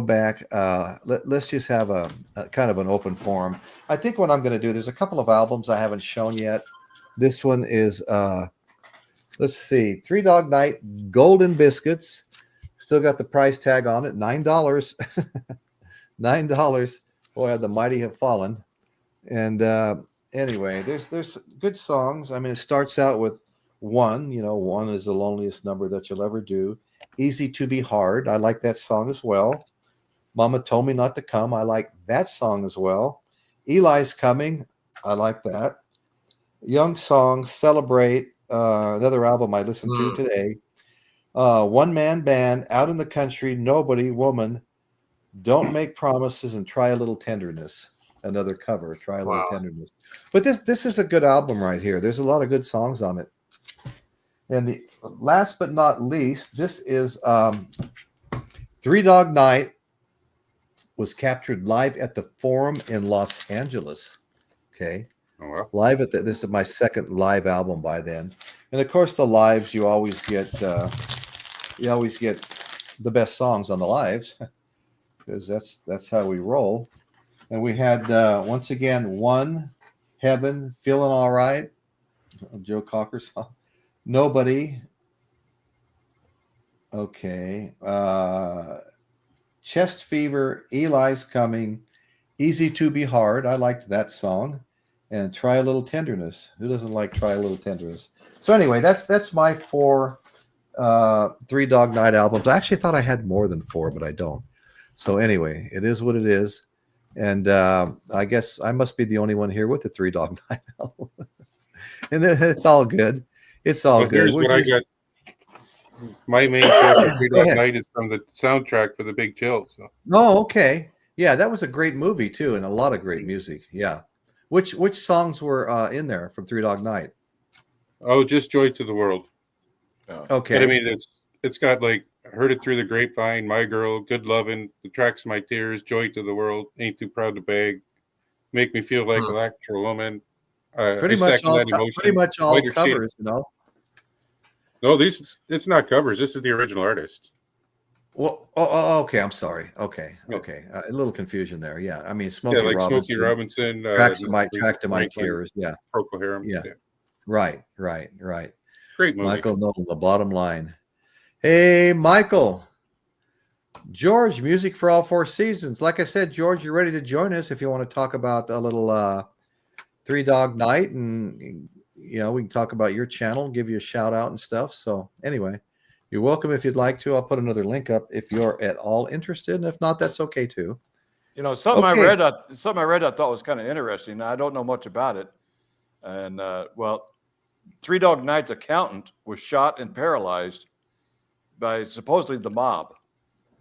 back. Let's just have a kind of an open forum. I think what I'm going to do, there's a couple of albums I haven't shown yet. This one is, let's see, Three Dog Night Golden Biscuits. Still got the price tag on it, $9. $9. Boy, the mighty have fallen. And anyway, there's good songs. I mean, it starts out with One. One is the loneliest number that you'll ever do. Easy to Be Hard. I like that song as well. Mama Told Me Not to Come. I like that song as well. Eli's Coming. I like that. Young Song, Celebrate. Another album I listened to today. One Man Band, Out in the Country, Nobody, Woman, Don't Make Promises, and Try a Little Tenderness. Another cover, Try a Little Tenderness. But this is a good album right here. There's a lot of good songs on it. And the last but not least, this is Three Dog Night was captured live at the Forum in Los Angeles. Okay. Oh, wow. Live at this is my second live album by then. And of course the lives, you always get the best songs on the lives because that's how we roll. And we had once again One, Heaven, Feeling All Right, Joe Cocker song. Nobody. Okay. Chest Fever, Eli's Coming, Easy to Be Hard. I liked that song. And Try a Little Tenderness. Who doesn't like Try a Little Tenderness? So anyway, that's my 4 Three Dog Night albums. I actually thought I had more than 4, but I don't. So anyway, it is what it is. And I guess I must be the only one here with the Three Dog Night album. And it's all good. It's all good. Here's what I got. My main choice for Three Dog Night is from the soundtrack for The Big Chill. So. Oh, okay. Yeah, that was a great movie too, and a lot of great music. Yeah. Which songs were in there from Three Dog Night? Oh, just Joy to the World. Okay. But I mean, it's got like Heard It Through the Grapevine, My Girl, Good Lovin', The Tracks of My Tears, Joy to the World, Ain't Too Proud to Beg, Make Me Feel Like an Electro Woman. Pretty much all covers, No, it's not covers. This is the original artist. Well, okay. I'm sorry. Okay. A little confusion there. Yeah, I mean, Smokey Robinson. Track to My Tears. Yeah. Procol Harum. Yeah. Right. Great movie. Michael Nolan, The Bottom Line. Hey, Michael. George, music for all 4 seasons. Like I said, George, you're ready to join us if you want to talk about a little Three Dog Night, and we can talk about your channel, give you a shout out and stuff. So anyway, you're welcome if you'd like to. I'll put another link up if you're at all interested, and if not, that's okay too. You know, something Okay. I read I thought was kind of interesting. I don't know much about it. And well, Three Dog Night's accountant was shot and paralyzed by supposedly the mob.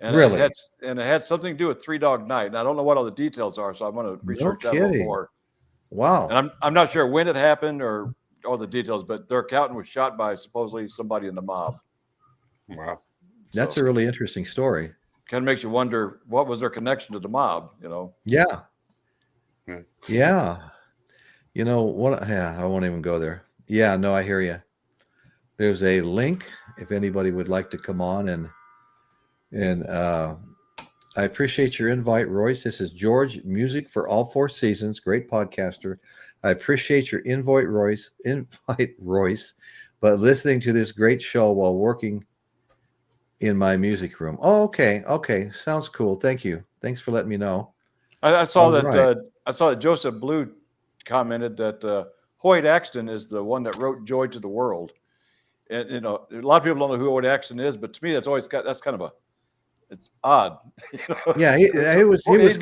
And Really? it had something to do with Three Dog Night. And I don't know what all the details are, so I'm going to No research that a little kidding. more. Wow. And I'm not sure when it happened or all the details, but their accountant was shot by supposedly somebody in the mob. Wow. That's a really interesting story. Kind of makes you wonder what was their connection to the mob, you know? Yeah. Yeah. Yeah. You know what? Yeah, I won't even go there. Yeah, no, I hear you. There's a link if anybody would like to come on and I appreciate your invite, Royce. This is George, Music for All Four Seasons, great podcaster. I appreciate your invite, Royce, but listening to this great show while working in my music room. Oh, okay. Okay. Sounds cool. Thank you. Thanks for letting me know. I saw All that right. I saw that Joseph Blue commented that Hoyt Axton is the one that wrote "Joy to the World," and you know a lot of people don't know who Hoyt Axton is, but to me that's kind of it's odd. You know? Yeah, he was he's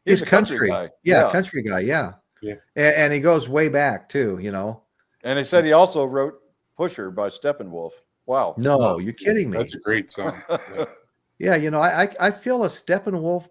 he's a country guy. Yeah, country guy. Yeah. Yeah. And he goes way back too, you know. And they said he also wrote "Pusher" by Steppenwolf. Wow. No, you're kidding me. That's a great song. Yeah. Yeah, you know, I feel a Steppenwolf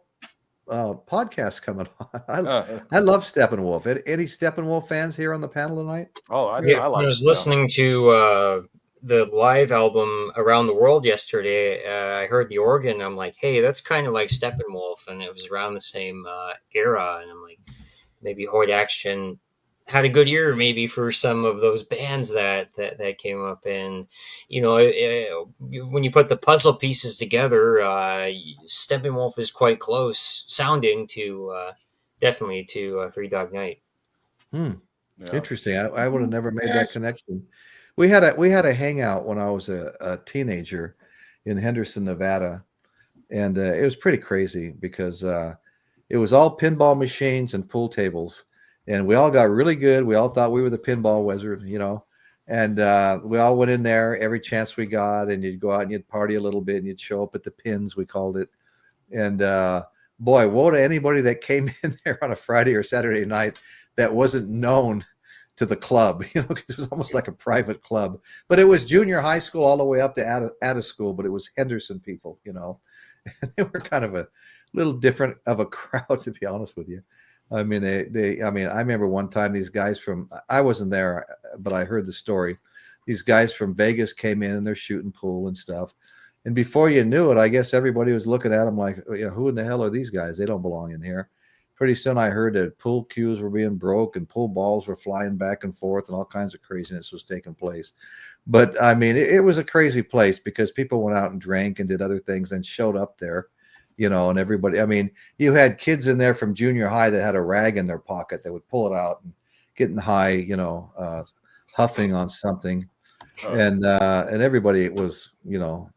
podcast coming on. I love Steppenwolf. Any Steppenwolf fans here on the panel tonight? Oh, I I was listening to the live album Around the World yesterday. I heard the organ. I'm like, hey, that's kind of like Steppenwolf, and it was around the same era. And I'm like, maybe Hoyt Axton had a good ear, maybe for some of those bands that came up. And you know, when you put the puzzle pieces together, Steppenwolf is quite close sounding to definitely to Three Dog Night. Yeah. Interesting. I would have never made that connection. We had a hangout when I was a teenager in Henderson, Nevada, and it was pretty crazy because it was all pinball machines and pool tables, and we all got really good. We all thought we were the pinball wizard, you know, and we all went in there every chance we got, and you'd go out and you'd party a little bit, and you'd show up at the pins, we called it, and boy, woe to anybody that came in there on a Friday or Saturday night that wasn't known to the club, you know, because it was almost like a private club. But it was junior high school all the way up to out of school, but it was Henderson people, you know. And they were kind of a little different of a crowd, to be honest with you. I mean, I remember one time these guys I wasn't there, but I heard the story. These guys from Vegas came in and they're shooting pool and stuff. And before you knew it, I guess everybody was looking at them like, who in the hell are these guys? They don't belong in here. Pretty soon I heard that pool cues were being broke and pool balls were flying back and forth and all kinds of craziness was taking place. But I mean, it was a crazy place because people went out and drank and did other things and showed up there, you know, and everybody, I mean, you had kids in there from junior high that had a rag in their pocket that would pull it out and getting high, you know, huffing on something. And everybody was, you know,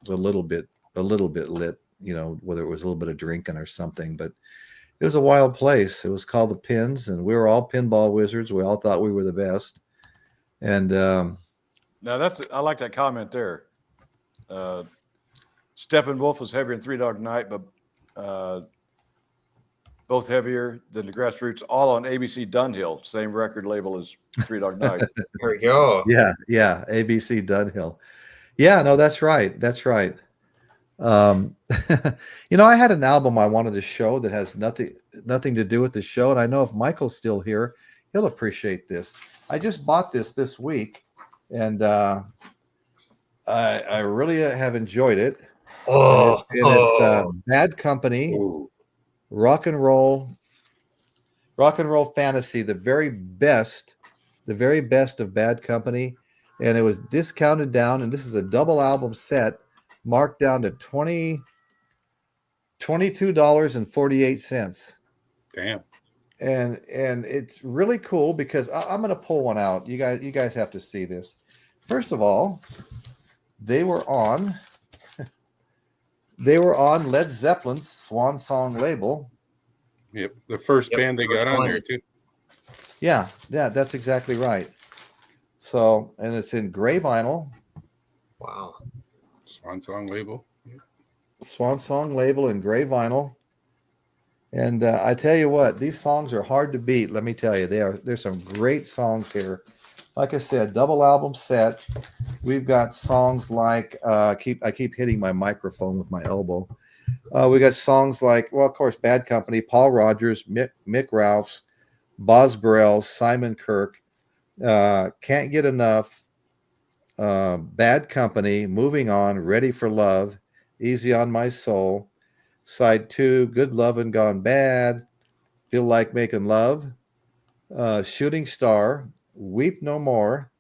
a little bit lit, you know, whether it was a little bit of drinking or something, but it was a wild place. It was called the Pins, and we were all pinball wizards. We all thought we were the best. And now I like that comment there. Steppenwolf was heavier than Three Dog Night, but both heavier than the Grassroots, all on ABC Dunhill, same record label as Three Dog Night. There we go. Yeah, ABC Dunhill. Yeah, no, that's right. That's right. You know, I had an album I wanted to show that has nothing to do with the show, and I know if Michael's still here, he'll appreciate this. I just bought this week, and I really have enjoyed it. It's Bad Company, rock and roll fantasy, the very best of Bad Company, and it was discounted down, and this is a double album set, marked down to $22.48. Damn. And it's really cool because I'm going to pull one out. You guys have to see this. First of all, they were on Led Zeppelin's Swan Song label. Yep, the first band they got on there too. Yeah, that's exactly right. So, and it's in gray vinyl. Wow. Swan Song label. Swan Song label in gray vinyl. And I tell you what, these songs are hard to beat. Let me tell you, there's some great songs here. Like I said, double album set. We've got songs like I keep hitting my microphone with my elbow. We got songs like, well, of course, Bad Company, Paul Rogers, Mick Ralphs, Boz Burrell, Simon Kirke, Can't Get Enough, Bad Company, Moving On, Ready for Love, Easy on My Soul, Side 2, Good Lovin' Gone Bad, Feel Like Making Love, Shooting Star, Weep No More.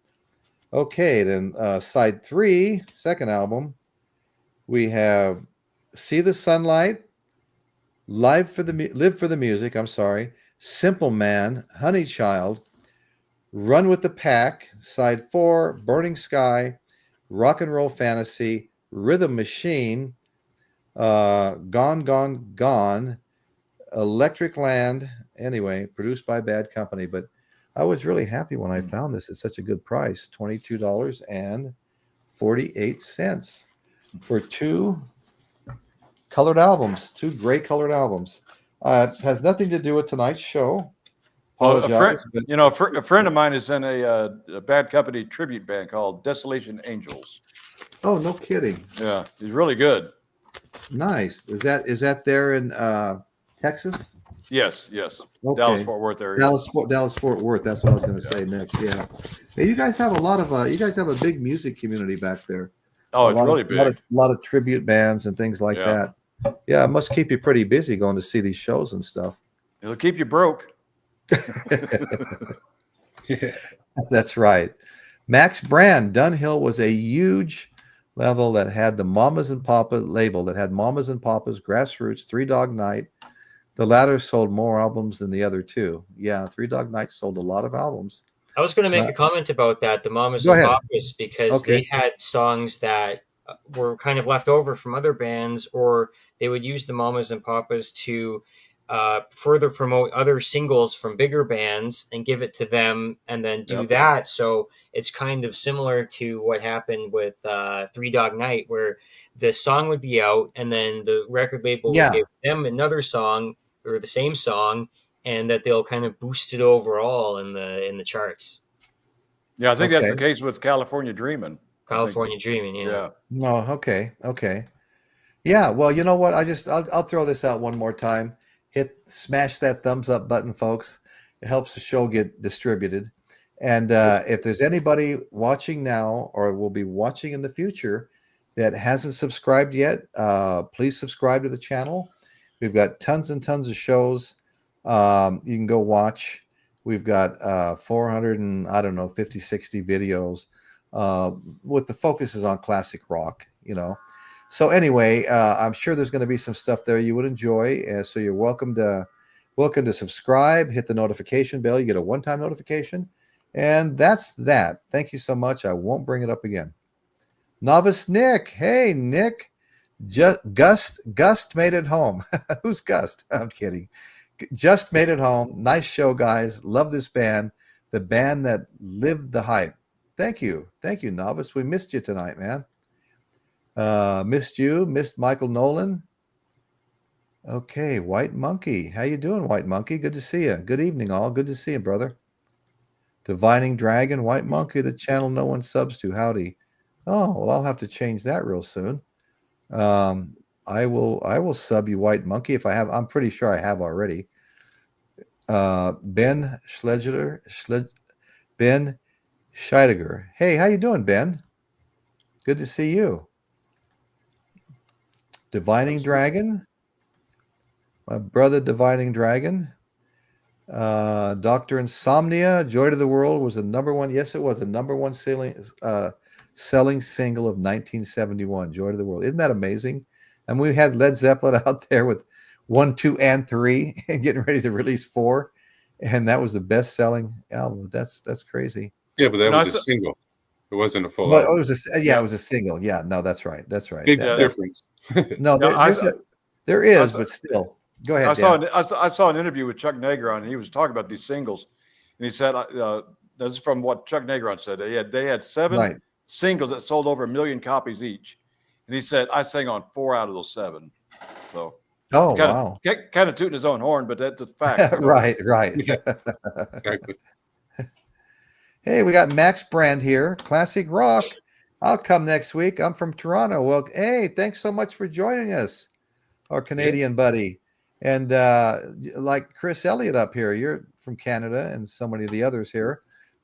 Okay, then side 3, second album, we have See the Sunlight, Live for the Music, I'm sorry, Simple Man, Honey Child, Run with the Pack, side 4, Burning Sky, Rock and Roll Fantasy, Rhythm Machine, Gone, Gone, Gone, Electric Land. Anyway, produced by Bad Company. But I was really happy when I found this at such a good price, $22.48 for 2 colored albums, 2 great colored albums. It has nothing to do with tonight's show. Well, Apologize, but a friend of mine is in a Bad Company tribute band called Desolation Angels. oh, no kidding. Yeah, he's really good. Nice. Is that there in Texas? Yes. Okay. Dallas Fort Worth area. Dallas Fort Worth. That's what I was going to say next. Yeah. Hey, you guys have a lot of you guys have a big music community back there. Oh, it's really big. A lot of tribute bands and things like that. Yeah, it must keep you pretty busy going to see these shows and stuff. It'll keep you broke. Yeah. That's right. Max Brand, Dunhill was a huge level that had the Mamas and Papa label that had Mamas and Papas, Grassroots, Three Dog Night. The latter sold more albums than the other two. Yeah, Three Dog Night sold a lot of albums. I was going to make a comment about that, the Mamas Go and ahead. Papas, because they had songs that were kind of left over from other bands, or they would use the Mamas and Papas to further promote other singles from bigger bands and give it to them and then do that. So it's kind of similar to what happened with Three Dog Night, where the song would be out and then the record label would give them another song or the same song, and that they'll kind of boost it overall in the charts. Yeah, I think that's the case with California Dreamin'. California Dreamin', yeah. No, okay. Yeah, well, you know what? I'll throw this out one more time. Smash that thumbs up button, folks. It helps the show get distributed. And if there's anybody watching now or will be watching in the future that hasn't subscribed yet, please subscribe to the channel. We've got tons and tons of shows. You can go watch. We've got 50, 60 videos with the focuses on classic rock, So anyway, I'm sure there's going to be some stuff there you would enjoy. So you're welcome to subscribe, hit the notification bell. You get a one-time notification. And that's that. Thank you so much. I won't bring it up again. Novice Nick. Hey, Nick. Gust made it home. Who's Gust? I'm kidding. Just made it home. Nice show, guys. Love this band. The band that lived the hype. Thank you, Novice. We missed you tonight, man. Missed Michael Nolan. Okay, White Monkey. How you doing, White Monkey? Good to see you. Good evening, all. Good to see you, brother. Divining Dragon, White Monkey, the channel no one subs to. Howdy. Oh, well, I'll have to change that real soon. I will sub you, White Monkey, if I have. I'm pretty sure I have already. Ben Scheidegger. Hey, how you doing, Ben? Good to see you. Divining Dragon. My brother Divining Dragon. Dr. Insomnia, Joy to the World was the number one. Yes, it was the number one selling single of 1971. Joy to the World. Isn't that amazing? And we had Led Zeppelin out there with 1, 2, and 3 and getting ready to release 4. And that was the best selling album. That's crazy. Yeah, but that was a single. It wasn't a full album. It was it was a single. Yeah, no, that's right. Big difference. No, there is, but still. Go ahead. I saw an interview with Chuck Negron, and he was talking about these singles, and he said, "This is from what Chuck Negron said. They had 7 singles that sold over 1 million copies each, and he said I sang on 4 out of those 7." So Oh, kind wow. of kind of tooting his own horn, but that's a fact. You know? Right. Yeah. Exactly. Hey, we got Max Brand here, Classic Rock. I'll come next week. I'm from Toronto. Well, hey, thanks so much for joining us, our Canadian buddy. And like Chris Elliott up here, you're from Canada, and so many of the others here.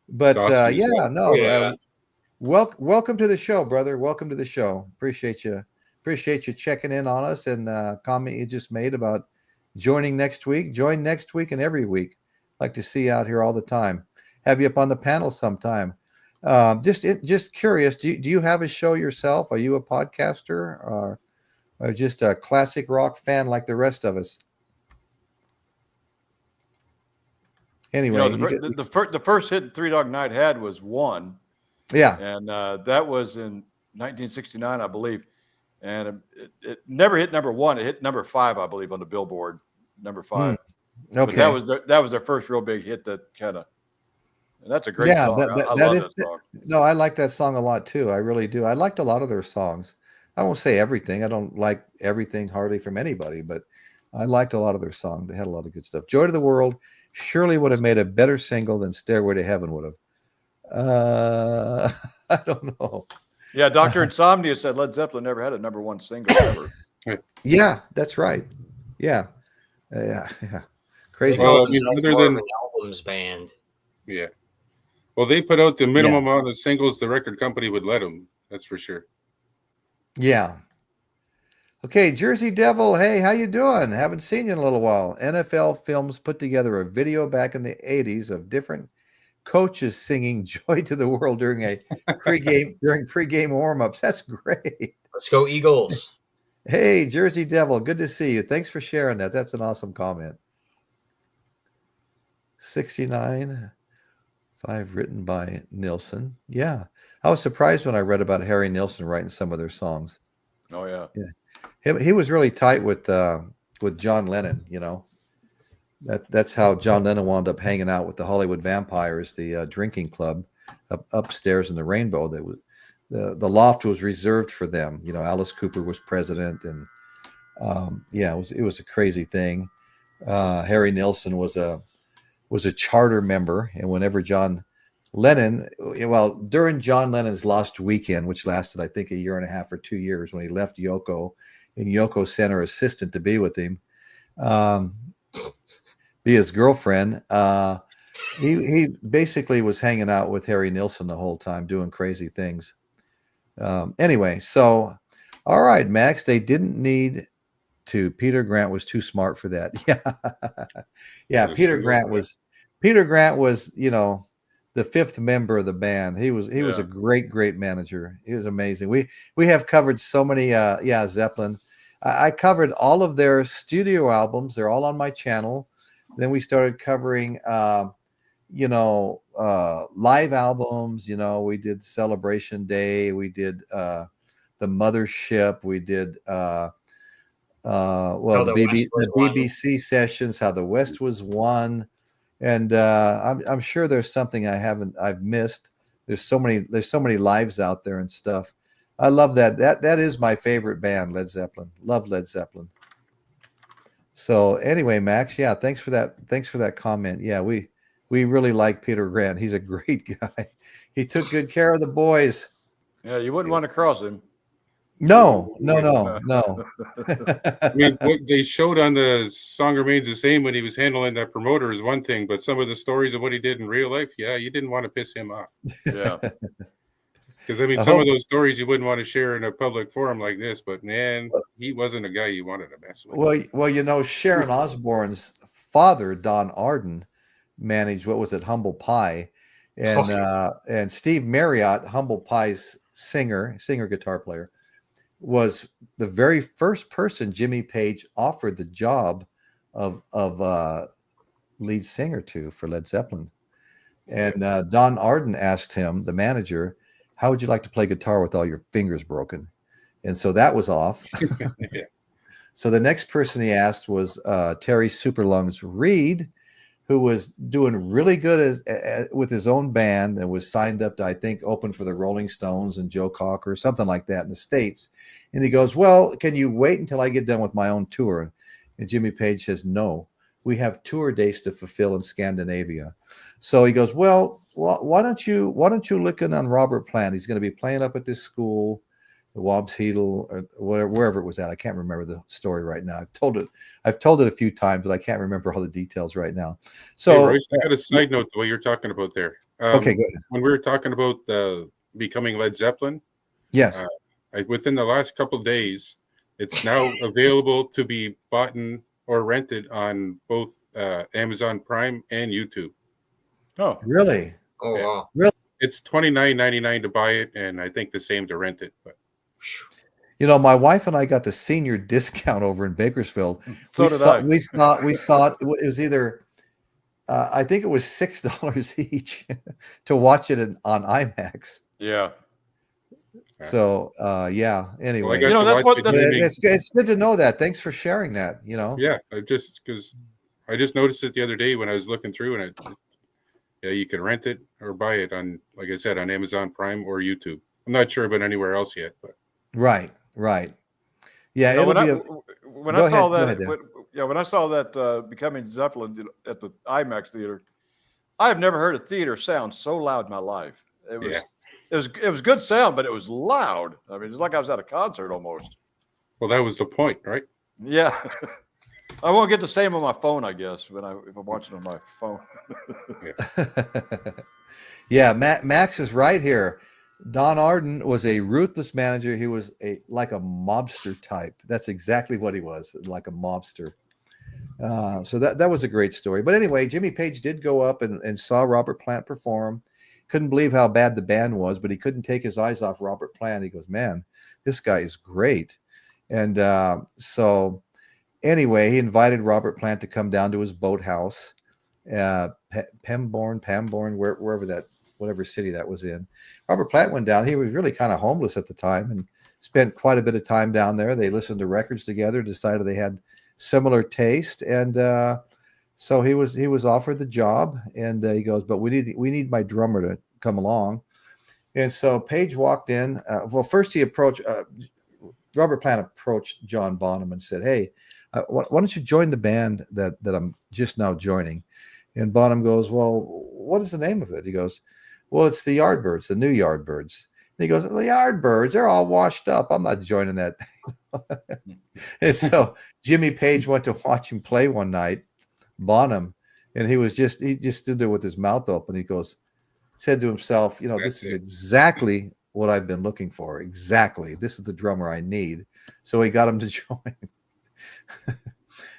But Dawson as well. no, Yeah. welcome to the show, brother. Welcome to the show. Appreciate you checking in on us, and comment you just made about joining next week. Join next week and every week. Like to see you out here all the time. Have you up on the panel sometime. Just curious, do you have a show yourself? Are you a podcaster or just a classic rock fan like the rest of us? Anyway, the first hit Three Dog Night had was One. Yeah. And that was in 1969, I believe. And it never hit number 1. It hit number 5, I believe, on the Billboard. Number 5. Okay. But that was their first real big hit that kind of. And that's a great song. I love that song. No, I like that song a lot too. I really do. I liked a lot of their songs. I won't say everything. I don't like everything hardly from anybody, but I liked a lot of their songs. They had a lot of good stuff. Joy to the World surely would have made a better single than Stairway to Heaven would have. I don't know. Yeah, Dr. Insomnia said Led Zeppelin never had a number 1 single ever. Yeah, that's right. Yeah. Crazy. Well, Other than an albums band. Yeah. Well, they put out the minimum amount of singles the record company would let them. That's for sure. Yeah. Okay, Jersey Devil. Hey, how you doing? Haven't seen you in a little while. NFL Films put together a video back in the 80s of different coaches singing "Joy to the World" during pregame warm-ups. That's great. Let's go Eagles. Hey, Jersey Devil. Good to see you. Thanks for sharing that. That's an awesome comment. 69. 5 written by Nilsson. Yeah. I was surprised when I read about Harry Nilsson writing some of their songs. Oh, yeah. He was really tight with John Lennon, you know. That's how John Lennon wound up hanging out with the Hollywood Vampires, the drinking club upstairs in the Rainbow. That was the loft was reserved for them. You know, Alice Cooper was president, and it was a crazy thing. Harry Nilsson was a charter member, and whenever John Lennon, during John Lennon's Lost Weekend, which lasted, I think, 1.5 years or 2 years, when he left Yoko, and Yoko sent her assistant to be with him, be his girlfriend, he basically was hanging out with Harry Nilsson the whole time, doing crazy things. Anyway, so all right, Max, they didn't need to. Peter Grant was too smart for that. Yeah. Peter Grant was, you know, the 5th member of the band. He was a great manager. He was amazing. We have covered so many Zeppelin. I covered all of their studio albums. They're all on my channel. Then we started covering live albums. You know, we did Celebration Day, we did the Mothership, we did the BBC sessions, How the West Was Won, and I'm sure there's something I've missed. There's so many lives out there and stuff. I love that. That is my favorite band, Led Zeppelin. Love Led Zeppelin. So anyway, Max, yeah, thanks for that comment. Yeah, we really like Peter Grant. He's a great guy. He took good care of the boys. Yeah, you wouldn't want to cross him. No. I mean, what they showed on the Song Remains the Same when he was handling that promoter is one thing, but some of the stories of what he did in real life, you didn't want to piss him off. Yeah. Because, I mean, some of those stories you wouldn't want to share in a public forum like this, but, man, he wasn't a guy you wanted to mess with. Well, you know, Sharon Osbourne's father, Don Arden, managed, what was it, Humble Pie. And Steve Marriott, Humble Pie's singer, guitar player, was the very first person Jimmy Page offered the job of lead singer to for Led Zeppelin. And Don Arden asked him, the manager, how would you like to play guitar with all your fingers broken? And so that was off. Yeah. So the next person he asked was Terry Superlungs Reed, who was doing really good with his own band and was signed up to, I think, open for the Rolling Stones and Joe Cocker or something like that in the States. And he goes, well, can you wait until I get done with my own tour? And Jimmy Page says, no, we have tour dates to fulfill in Scandinavia. So he goes, well, why don't you look in on Robert Plant? He's going to be playing up at this school, the Wobsheedle, or wherever it was at. I can't remember the story right now. I've told it a few times, but I can't remember all the details right now. So, hey, Royce, I got a side note the way you're talking about there. Okay, go ahead. When we were talking about becoming Led Zeppelin, Yes. Within the last couple of days, it's now available to be bought or rented on both Amazon Prime and YouTube. Oh, Really? Oh, Yeah. wow. Really? It's $29.99 to buy it, and I think the same to rent it. But You know, my wife and I got the senior discount over in Bakersfield. so did I. We saw it. It was either, I think it was $6 each to watch it on IMAX. Yeah. So, yeah. Anyway, got You know, to that's watch what- it it's good to know that. Thanks for sharing that. You know. yeah, because I just noticed it the other day when I was looking through, and you can rent it or buy it on, like I said, on Amazon Prime or YouTube. I'm not sure about anywhere else yet, but Right. Yeah. You know, It'll when Go I saw ahead, that, Dan. when I saw that Becoming Zeppelin at the IMAX theater, I have never heard a theater sound so loud in my life. It was, Yeah. it was good sound, but it was loud. I mean, it's like I was at a concert almost. well, that was the point, right? Yeah. I won't get the same on my phone, I guess, if I'm watching on my phone. Yeah, Max is right here. Don Arden was a ruthless manager. He was like a mobster type. That's exactly what he was, like a mobster. So that was a great story. But anyway, Jimmy Page did go up and saw Robert Plant perform. Couldn't believe how bad the band was, but he couldn't take his eyes off Robert Plant. He goes, man, this guy is great. And so anyway, he invited Robert Plant to come down to his boathouse, Pemborn, whatever city that was in. Robert Plant went down. He was really kind of homeless at the time and spent quite a bit of time down there. They listened to records together, decided they had similar taste, and so he was offered the job. And he goes, but we need my drummer to come along. And so Page walked in. Well, first he approached Robert Plant approached John Bonham and said, "Hey, why don't you join the band that I'm just now joining?" And Bonham goes, "Well, what is the name of it?" He goes, "Well, it's the Yardbirds, the new Yardbirds." And he goes, "The Yardbirds, they're all washed up. I'm not joining that thing." And so Jimmy Page went to watch him play one night, Bonham, and he just stood there with his mouth open. He said to himself, "You know, this is exactly what I've been looking for. Exactly. This is the drummer I need." So he got him to join.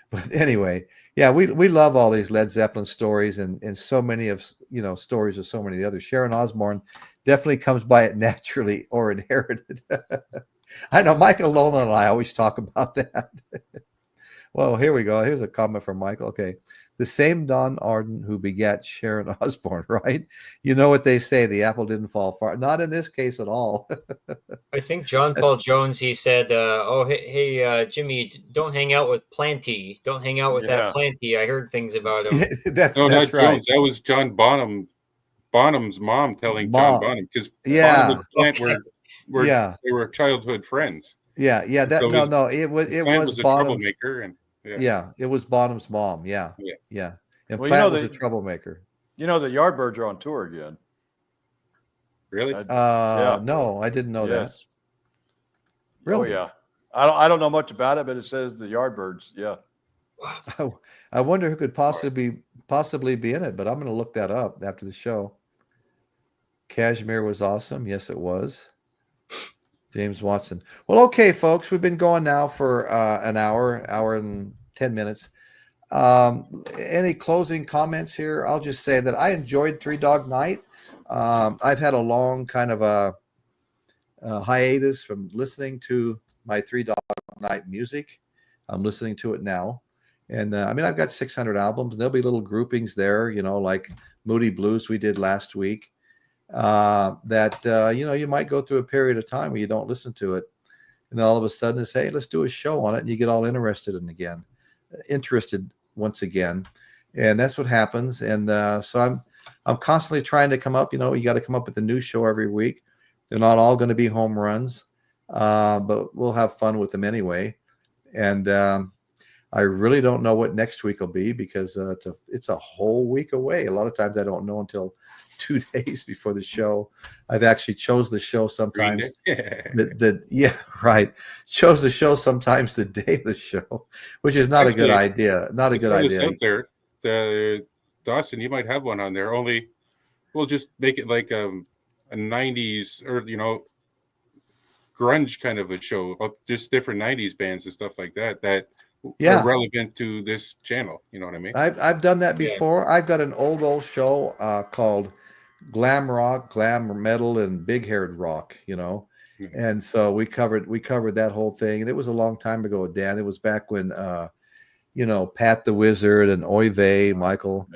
But anyway, yeah, we love all these Led Zeppelin stories and so many of, stories of so many of the others. Sharon Osbourne definitely comes by it naturally or inherited. I know Michael Lola and I always talk about that. Well, here we go. Here's a comment from Michael. Okay. The same Don Arden who begat Sharon Osbourne, right? You know what they say, the apple didn't fall far. Not in this case at all. I think John Paul Jones, he said, hey, Jimmy, don't hang out with Planty. Don't hang out with that Planty. I heard things about him. that's not right. Jones. That was John Bonham's mom telling John Bonham, because Bonham and Plant they were childhood friends. Yeah. So it was a troublemaker, and it was Bonham's mom. Yeah. And Well, Plant was a troublemaker. You know, the Yardbirds are on tour again. Really? No, I didn't know that. Really? Oh, yeah. I don't know much about it, but it says the Yardbirds. Yeah. I wonder who could possibly be in it, but I'm going to look that up after the show. Kashmir was awesome. Yes, it was. James Watson. Well, okay, folks, we've been going now for an hour and 10 minutes. Any closing comments here? I'll just say that I enjoyed Three Dog Night. I've had a long kind of a hiatus from listening to my Three Dog Night music. I'm listening to it now. And I've got 600 albums. There'll be little groupings there, like Moody Blues we did last week. You might go through a period of time where you don't listen to it. And then all of a sudden it's, hey, let's do a show on it. And you get all interested once again. And that's what happens. And so I'm constantly trying to come up, you got to come up with a new show every week. They're not all going to be home runs, but we'll have fun with them anyway. And I really don't know what next week will be because it's a whole week away. A lot of times I don't know until 2 days before the show. I've actually chose the show sometimes. Yeah, right. Chose the show sometimes the day of the show, which is not Actually, a good idea. Not a good idea. Out there, Dawson, you might have one on there. Only we'll just make it like a 90s or grunge kind of a show, just different 90s bands and stuff like that are relevant to this channel. You know what I mean? I've done that before. I've got an old show called Glam Rock, Glam Metal, and Big Haired Rock. And so we covered that whole thing, and it was a long time ago, Dan. It was back when Pat the Wizard and Oy Vey, Michael,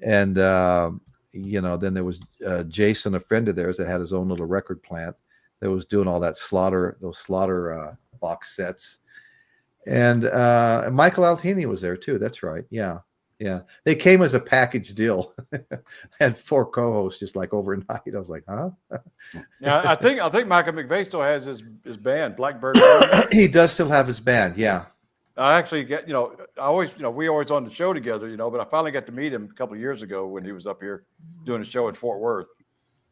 and then there was Jason, a friend of theirs that had his own little record plant that was doing all that slaughter box sets. And Michael Altini was there too. That's right. Yeah. They came as a package deal. Had 4 co-hosts just like overnight. I was like, huh? Yeah, I think Michael McVeigh still has his band, Blackbird. He does still have his band. Yeah. I actually we always on the show together, but I finally got to meet him a couple of years ago when he was up here doing a show in Fort Worth.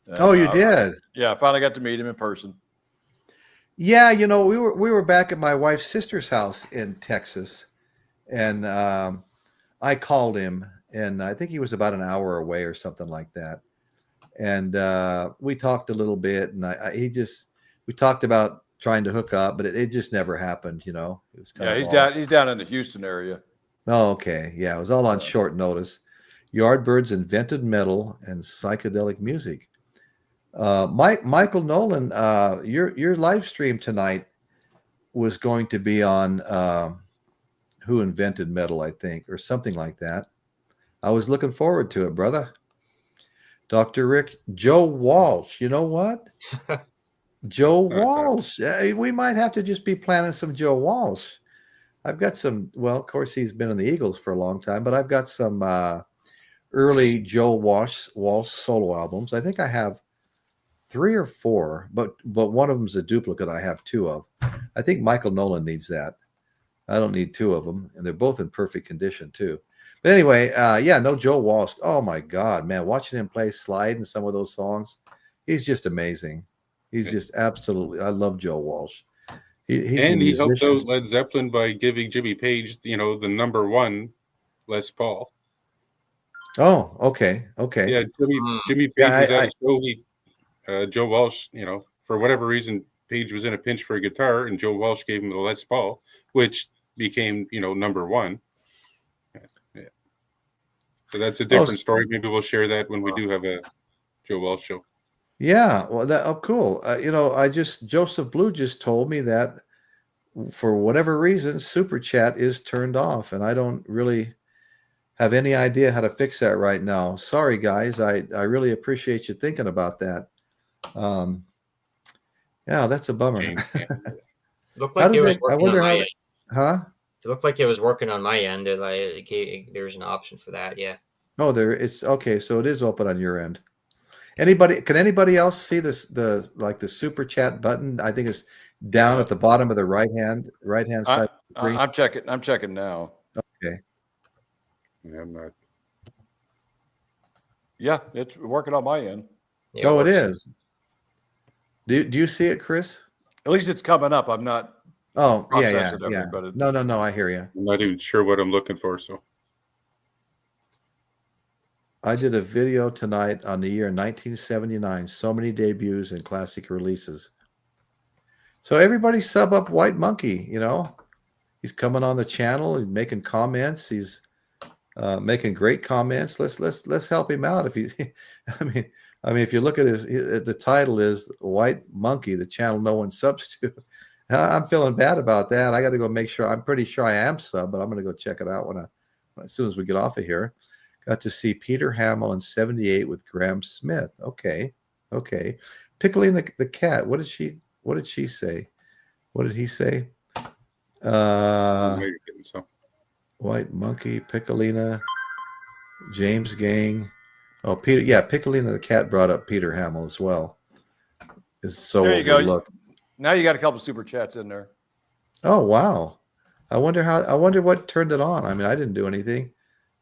And, you did? Yeah, I finally got to meet him in person. Yeah, we were back at my wife's sister's house in Texas, and I called him, and I think he was about an hour away or something like that. And we talked a little bit, and we talked about trying to hook up, but it just never happened. It was he's down in the Houston area. Oh, okay. Yeah, it was all on short notice. Yardbirds invented metal and psychedelic music. Michael Nolan, your live stream tonight was going to be on Who Invented Metal, I think, or something like that. I was looking forward to it, brother. Dr. Rick, Joe Walsh. You know what? Joe Walsh. We might have to just be planning some Joe Walsh. I've got some, well, of course, he's been in the Eagles for a long time, but I've got some early Joe Walsh solo albums. I think I have 3 or 4, but one of them is a duplicate I have 2 of. I think Michael Nolan needs that. I don't need 2 of them, and they're both in perfect condition too. But anyway, no Joe Walsh. Oh my God, man, watching him play slide in some of those songs, he's just amazing. He's just absolutely. I love Joe Walsh. He helped out Led Zeppelin by giving Jimmy Page, the #1 Les Paul. Oh, okay. Yeah, Jimmy Page was at a show. Joe Walsh, for whatever reason, Page was in a pinch for a guitar, and Joe Walsh gave him the Les Paul, which became, #1. Yeah. So that's a different story. Maybe we'll share that when we do have a Joe Walsh show. Yeah, well, cool. Joseph Blue just told me that for whatever reason, Super Chat is turned off, and I don't really have any idea how to fix that right now. Sorry, guys. I really appreciate you thinking about that. Yeah, that's a bummer. Looked like it was working on my end. Huh? It looked like it was working on my end. There's an option for that. Yeah. Oh, it's okay. So it is open on your end. Can anybody else see the Super Chat button? I think it's down at the bottom of the right hand side. I'm checking now. Okay. Yeah, I'm not. Yeah, it's working on my end. Yeah, it is. Do you see it, Chris? At least it's coming up. I'm not. Oh, yeah. No, I hear you. I'm not even sure what I'm looking for, so. I did a video tonight on the year 1979. So many debuts and classic releases. So everybody sub up White Monkey. He's coming on the channel. He's making comments. He's making great comments. Let's help him out. If he, I mean, if you look at the title is White Monkey, the channel no one subs to. I'm feeling bad about that. I got to go make sure. I'm pretty sure I am sub, but I'm going to go check it out as soon as we get off of here. Got to see Peter Hamill in '78 with Graham Smith. Okay. Piccolina the cat. What did she say? What did he say? White Monkey, Piccolina, James Gang. Oh, Peter. Yeah, Piccolina the cat brought up Peter Hamill as well. Is so there you overlooked. Go. Now you got a couple super chats in there. Oh wow! I wonder what turned it on. I mean, I didn't do anything.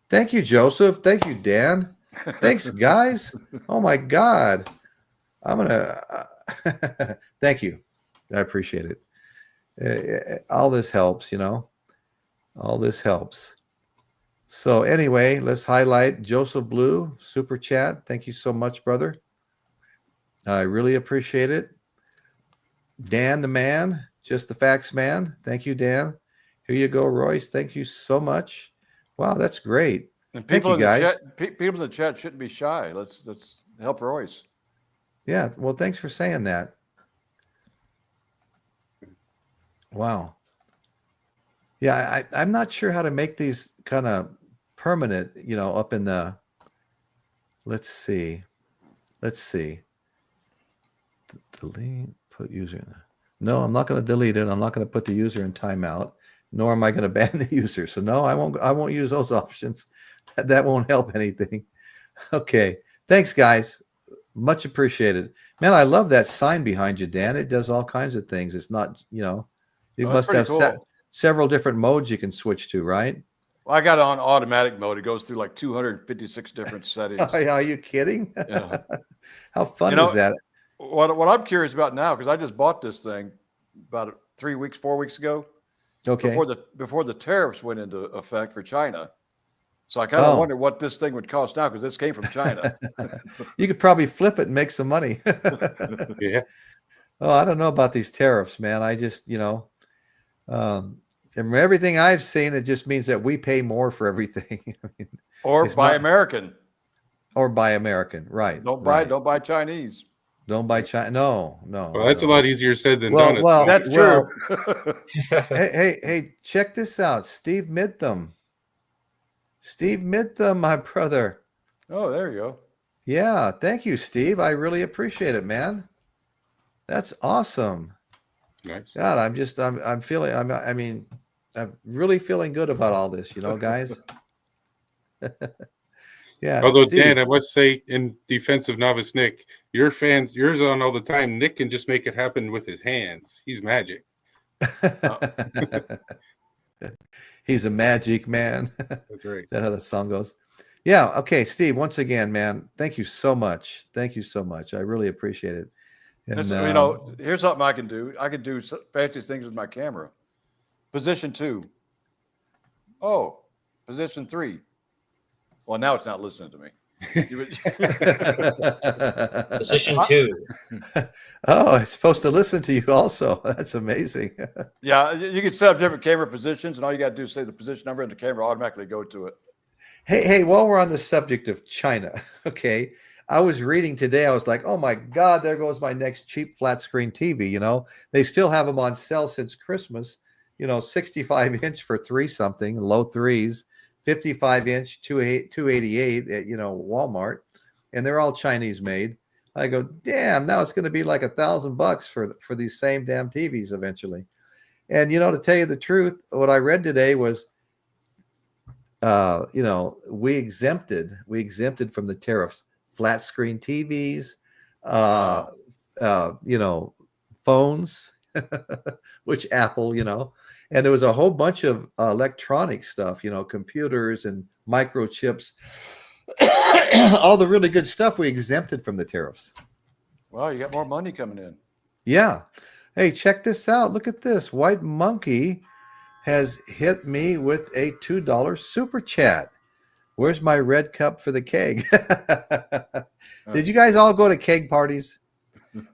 Thank you, Joseph. Thank you, Dan. Thanks, guys. Oh my God. I'm gonna thank you. I appreciate it. All this helps, you know. All this helps. So anyway, let's highlight Joseph Blue, super chat. Thank you so much, brother. I really appreciate it. Dan the man, just the facts man. Thank you, Dan. Here you go, Royce. Thank you so much. Wow, that's great. And Thank people you, in the guys. chat, people in the chat shouldn't be shy. Let's help Royce. Yeah, well, thanks for saying that. Wow. Yeah, I'm not sure how to make these kind of permanent, you know, up in the, let's see. Delete, put user in. No, I'm not going to delete it. I'm not going to put the user in timeout, nor am I going to ban the user. So no, I won't use those options. That won't help anything. Okay. Thanks, guys. Much appreciated. Man, I love that sign behind you, Dan. It does all kinds of things. It's not, you know, you must have cool. several different modes you can switch to, right? Well, I got it on automatic mode. It goes through like 256 different settings. Are you kidding? Yeah. How fun is that? What I'm curious about now, because I just bought this thing about 4 weeks ago. Okay. Before the tariffs went into effect for China. So I kind of wonder what this thing would cost now, because this came from China. You could probably flip it and make some money. Yeah. Oh, I don't know about these tariffs, man. I just, you know, and from everything I've seen, it just means that we pay more for everything. I mean, or buy American. Or buy American, right? Don't buy Chinese. Don't buy China. No. Well, that's a lot easier said than done. Well, that's true. hey, check this out. Steve Midtham, my brother. Oh, there you go. Yeah, thank you, Steve. I really appreciate it, man. That's awesome. Nice. God, I'm really feeling good about all this, you know, guys. Yeah. Although, Steve, Dan, I must say, in defense of Novice Nick, yours on all the time. Nick can just make it happen with his hands. He's magic. He's a magic man. That's right. Is that how the song goes? Yeah. Okay, Steve, once again, man, thank you so much. Thank you so much. I really appreciate it. And, you know, here's something I can do. I can do fancy things with my camera. Position 2. Oh, position 3. Well, now it's not listening to me. Position 2. Oh, it's supposed to listen to you also. That's amazing. Yeah, you can set up different camera positions, and all you got to do is say the position number, and the camera automatically go to it. Hey, while we're on the subject of China, okay, I was reading today. I was like, oh my God, there goes my next cheap flat screen TV. You know, they still have them on sale since Christmas. You know, 65-inch for $3 something, low threes. 55-inch, 288 at, you know, Walmart, and they're all Chinese made. I go, damn, now it's going to be like $1,000 for these same damn TVs eventually. And, you know, to tell you the truth, what I read today was, you know, we exempted from the tariffs flat screen TVs, you know, phones, which Apple, you know, and there was a whole bunch of electronic stuff, you know, computers and microchips, all the really good stuff we exempted from the tariffs. Wow, you got more money coming in. Yeah. Hey, check this out. Look at this. White Monkey has hit me with a $2 super chat. Where's my red cup for the keg? Did you guys all go to keg parties?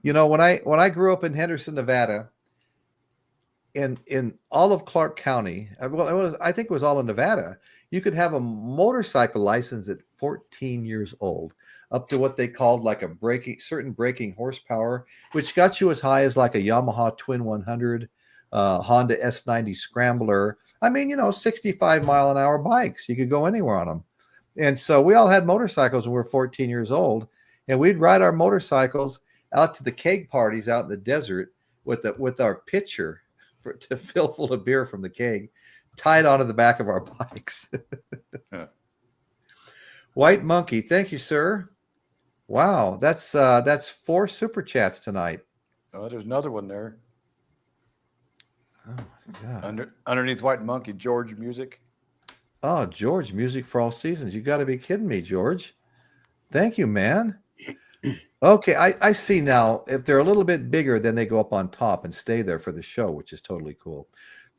You know, when I grew up in Henderson, Nevada, in all of Clark County, well, I think it was all in Nevada, you could have a motorcycle license at 14 years old, up to what they called like a certain braking horsepower, which got you as high as like a Yamaha Twin 100, Honda S90 Scrambler. I mean, you know, 65-mile-an-hour bikes. You could go anywhere on them. And so we all had motorcycles when we were 14 years old, and we'd ride our motorcycles out to the keg parties out in the desert with our pitcher to fill full of beer from the keg, tied onto the back of our bikes. Yeah. White Monkey, thank you, sir. Wow, that's 4 super chats tonight. Oh, there's another one there. Oh my God. Underneath White Monkey, George music. Oh, George, music for all seasons. You got to be kidding me, George. Thank you, man. Okay, I see now. If they're a little bit bigger, then they go up on top and stay there for the show, which is totally cool.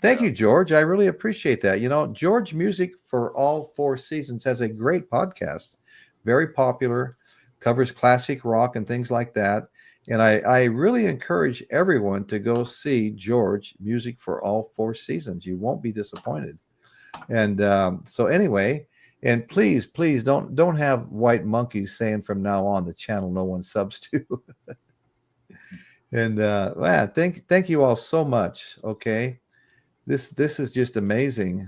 Thank you, George. I really appreciate that. You know, George Music for All Four Seasons has a great podcast, very popular, covers classic rock and things like that. And I really encourage everyone to go see George Music for All Four Seasons. You won't be disappointed. And so anyway, and please, please don't have white monkeys saying from now on the channel no one subs to. And man, thank you all so much. Okay. This is just amazing.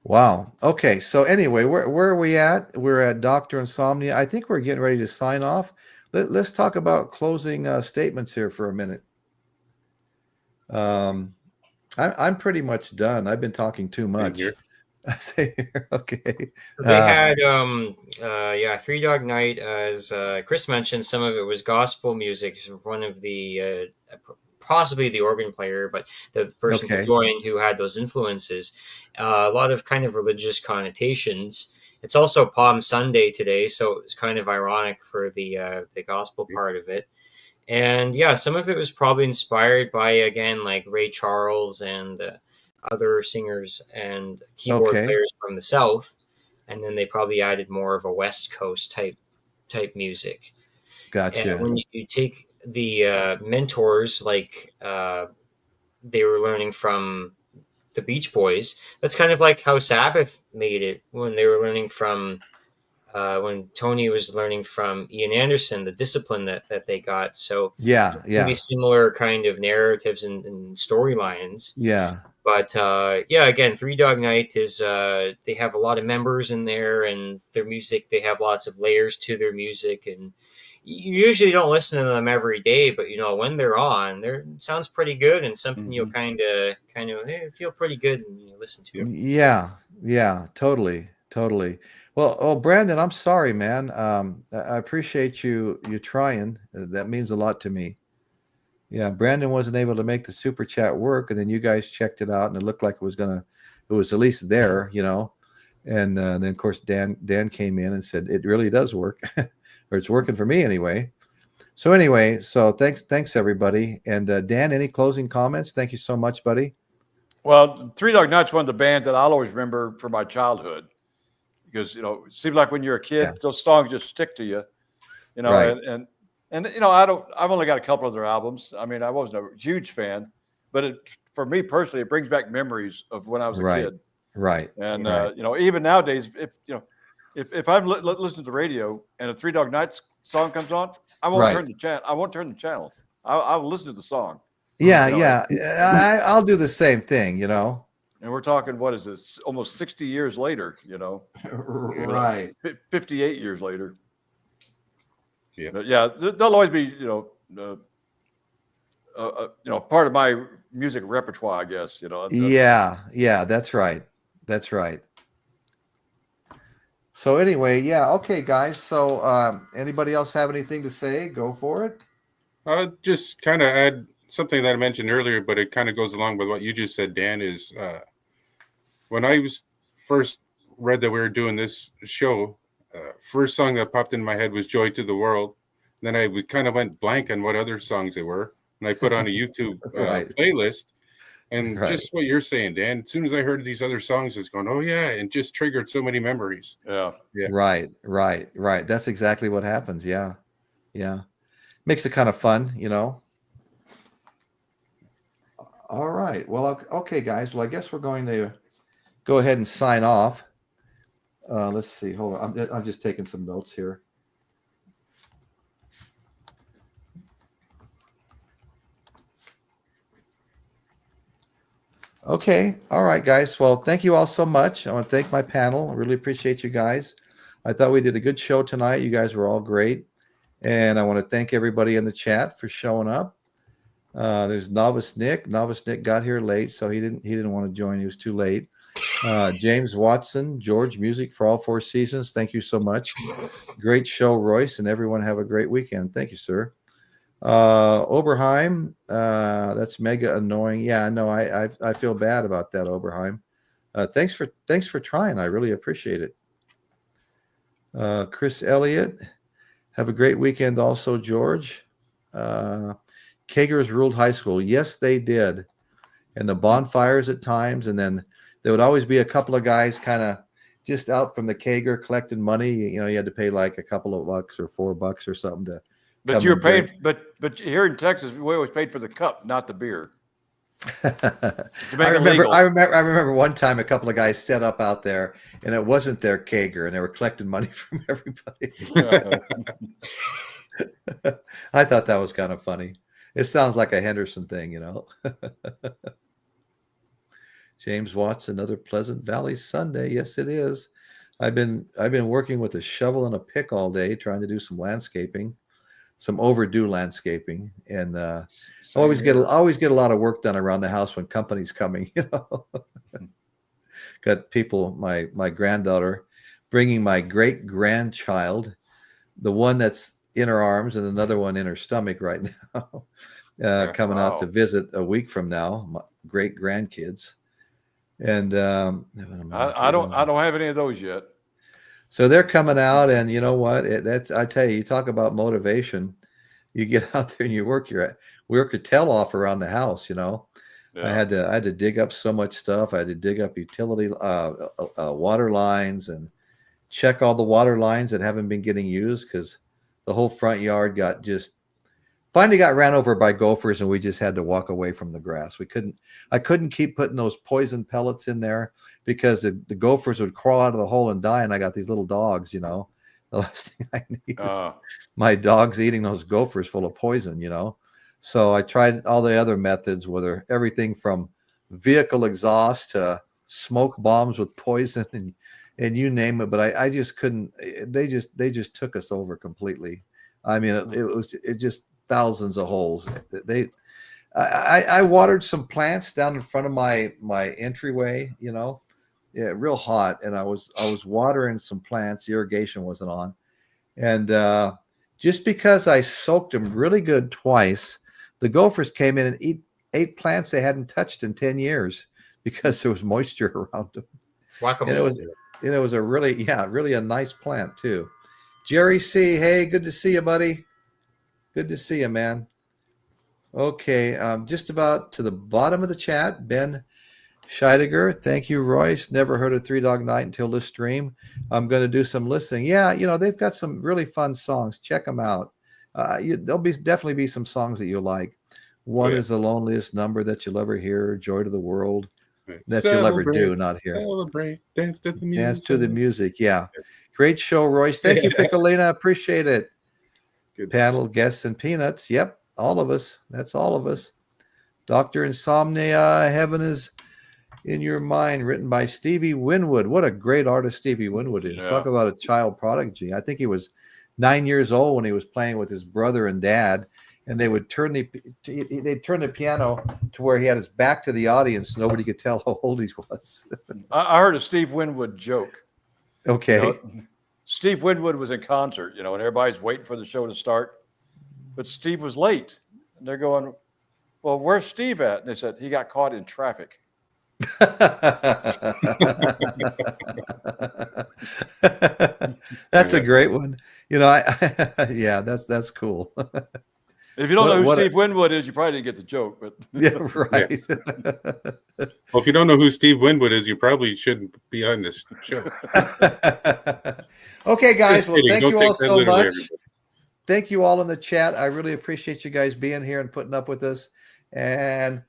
Wow. Okay. So anyway, where are we at? We're at Dr. Insomnia. I think we're getting ready to sign off. Let's talk about closing statements here for a minute. I'm pretty much done. I've been talking too much. Okay. They had Three Dog Night, as Chris mentioned. Some of it was gospel music. One of the possibly the organ player, but the person who joined who had those influences. A lot of kind of religious connotations. It's also Palm Sunday today, so it's kind of ironic for the gospel part of it. And yeah, some of it was probably inspired by, again, like Ray Charles and other singers and keyboard players from the South. And then they probably added more of a West Coast type music. Gotcha. And when you take the mentors, like they were learning from the Beach Boys, that's kind of like how Sabbath made it when they were learning from when Tony was learning from Ian Anderson, the discipline that they got. So really similar kind of narratives and storylines. Yeah. But again, Three Dog Night is they have a lot of members in there, and their music, they have lots of layers to their music, and you usually don't listen to them every day, but you know, when they're on, it sounds pretty good, and something you'll kind of feel pretty good when you listen to them. Yeah, totally. Well, Brandon, I'm sorry, man. I appreciate you trying. That means a lot to me. Yeah, Brandon wasn't able to make the super chat work, and then you guys checked it out, and it looked like it was at least there, you know. And then of course Dan came in and said it really does work, or it's working for me anyway. So anyway, thanks everybody. And Dan, any closing comments? Thank you so much, buddy. Well, Three Dog Night's one of the bands that I'll always remember from my childhood, because you know, it seems like when you're a kid, those songs just stick to you, you know. Right. And you know, I've only got a couple of their albums. I mean, I wasn't a huge fan, but for me personally, it brings back memories of when I was a kid. Right. And you know, even nowadays, if I'm listening to the radio and a Three Dog Night song comes on, I won't turn the channel. I won't turn the channel. I'll listen to the song. I'll do the same thing, you know. And we're talking, what is this? Almost 60 years later, you know. Right. 58 years later. Yeah. But yeah, they'll always be, you know, part of my music repertoire, I guess, you know. Yeah, that's right. That's right. So anyway, okay, guys. So anybody else have anything to say? Go for it. Just kind of add something that I mentioned earlier, but it kind of goes along with what you just said, Dan, is when I was first read that we were doing this show, first song that popped in my head was Joy to the World. And then I kind of went blank on what other songs they were. And I put on a YouTube playlist. And just what you're saying, Dan, as soon as I heard these other songs, it's going, oh, yeah, and just triggered so many memories. Yeah. Right. That's exactly what happens. Yeah. Makes it kind of fun, you know. All right. Well, okay, guys. Well, I guess we're going to go ahead and sign off. Let's see. Hold on. I'm just taking some notes here. Okay. All right, guys. Well, thank you all so much. I want to thank my panel. I really appreciate you guys. I thought we did a good show tonight. You guys were all great. And I want to thank everybody in the chat for showing up. There's Novice Nick. Novice Nick got here late, so he didn't want to join. He was too late. James Watson, George Music for All Four Seasons. Thank you so much. Great show, Royce, and everyone have a great weekend. Thank you, sir. Oberheim, that's mega annoying. Yeah, no, I feel bad about that, Oberheim. Thanks for trying. I really appreciate it. Chris Elliott, have a great weekend also, George. Kagers ruled high school. Yes, they did. And the bonfires at times, and then there would always be a couple of guys kind of just out from the Kager collecting money. You know, you had to pay like a couple of bucks or $4 or something to. But you're paying. But here in Texas, we always paid for the cup, not the beer. I remember one time a couple of guys set up out there, and it wasn't their Kager, and they were collecting money from everybody. I thought that was kind of funny. It sounds like a Henderson thing, you know. James Watts, another Pleasant Valley Sunday. Yes, it is. I've been working with a shovel and a pick all day, trying to do some landscaping, some overdue landscaping, and I always get a lot of work done around the house when company's coming. You know, got people. My granddaughter bringing my great grandchild, the one that's in her arms and another one in her stomach right now, coming out to visit a week from now. My great grandkids. And I don't have any of those yet. So they're coming out, and you know what? I tell you, you talk about motivation. You get out there and you work your tail off around the house. You know, yeah. I had to dig up so much stuff. I had to dig up utility water lines and check all the water lines that haven't been getting used, because the whole front yard finally got ran over by gophers, and we just had to walk away from the grass. I couldn't keep putting those poison pellets in there, because the gophers would crawl out of the hole and die. And I got these little dogs, you know, the last thing I need is my dogs eating those gophers full of poison, you know? So I tried all the other methods, whether everything from vehicle exhaust to smoke bombs with poison and you name it. But I just couldn't, they just took us over completely. I mean, it just thousands of holes. I watered some plants down in front of my entryway, you know, real hot, and I was watering some plants. Irrigation wasn't on, and just because I soaked them really good twice, the gophers came in and ate plants they hadn't touched in 10 years because there was moisture around them. And it was a really a nice plant too. Jerry C, hey, good to see you, buddy. Good to see you, man. Okay, just about to the bottom of the chat. Ben Scheidegger, thank you, Royce. Never heard of Three Dog Night until this stream. I'm going to do some listening. Yeah, you know, they've got some really fun songs. Check them out. There'll definitely be some songs that you like. One is The Loneliest Number That You'll Ever Hear, Joy to the World, that you'll ever do, not hear. Celebrate, dance to the music. Dance to the music, yeah. Great show, Royce. Thank you, Piccolina. Appreciate it. Good panel, guests, and peanuts. Yep, all of us. That's all of us. Dr. Insomnia, Heaven is in Your Mind, written by Stevie Winwood. What a great artist Stevie Winwood is. Yeah. Talk about a child prodigy. I think he was 9 years old when he was playing with his brother and dad, and they would turn the piano to where he had his back to the audience. Nobody could tell how old he was. I heard a Steve Winwood joke. Okay. You know, Steve Winwood was in concert, you know, and everybody's waiting for the show to start. But Steve was late. And they're going, well, where's Steve at? And they said, he got caught in traffic. That's a great one. You know, yeah, that's cool. If you don't know who Steve Winwood is, you probably didn't get the joke. But yeah, right. Well, if you don't know who Steve Winwood is, you probably shouldn't be on this show. Okay, guys. Well, thank you all so much. Thank you all in the chat. I really appreciate you guys being here and putting up with us. And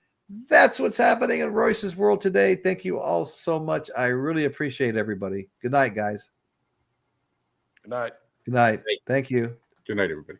that's what's happening in Royce's world today. Thank you all so much. I really appreciate everybody. Good night, guys. Good night. Good night. Thank you. Good night, everybody.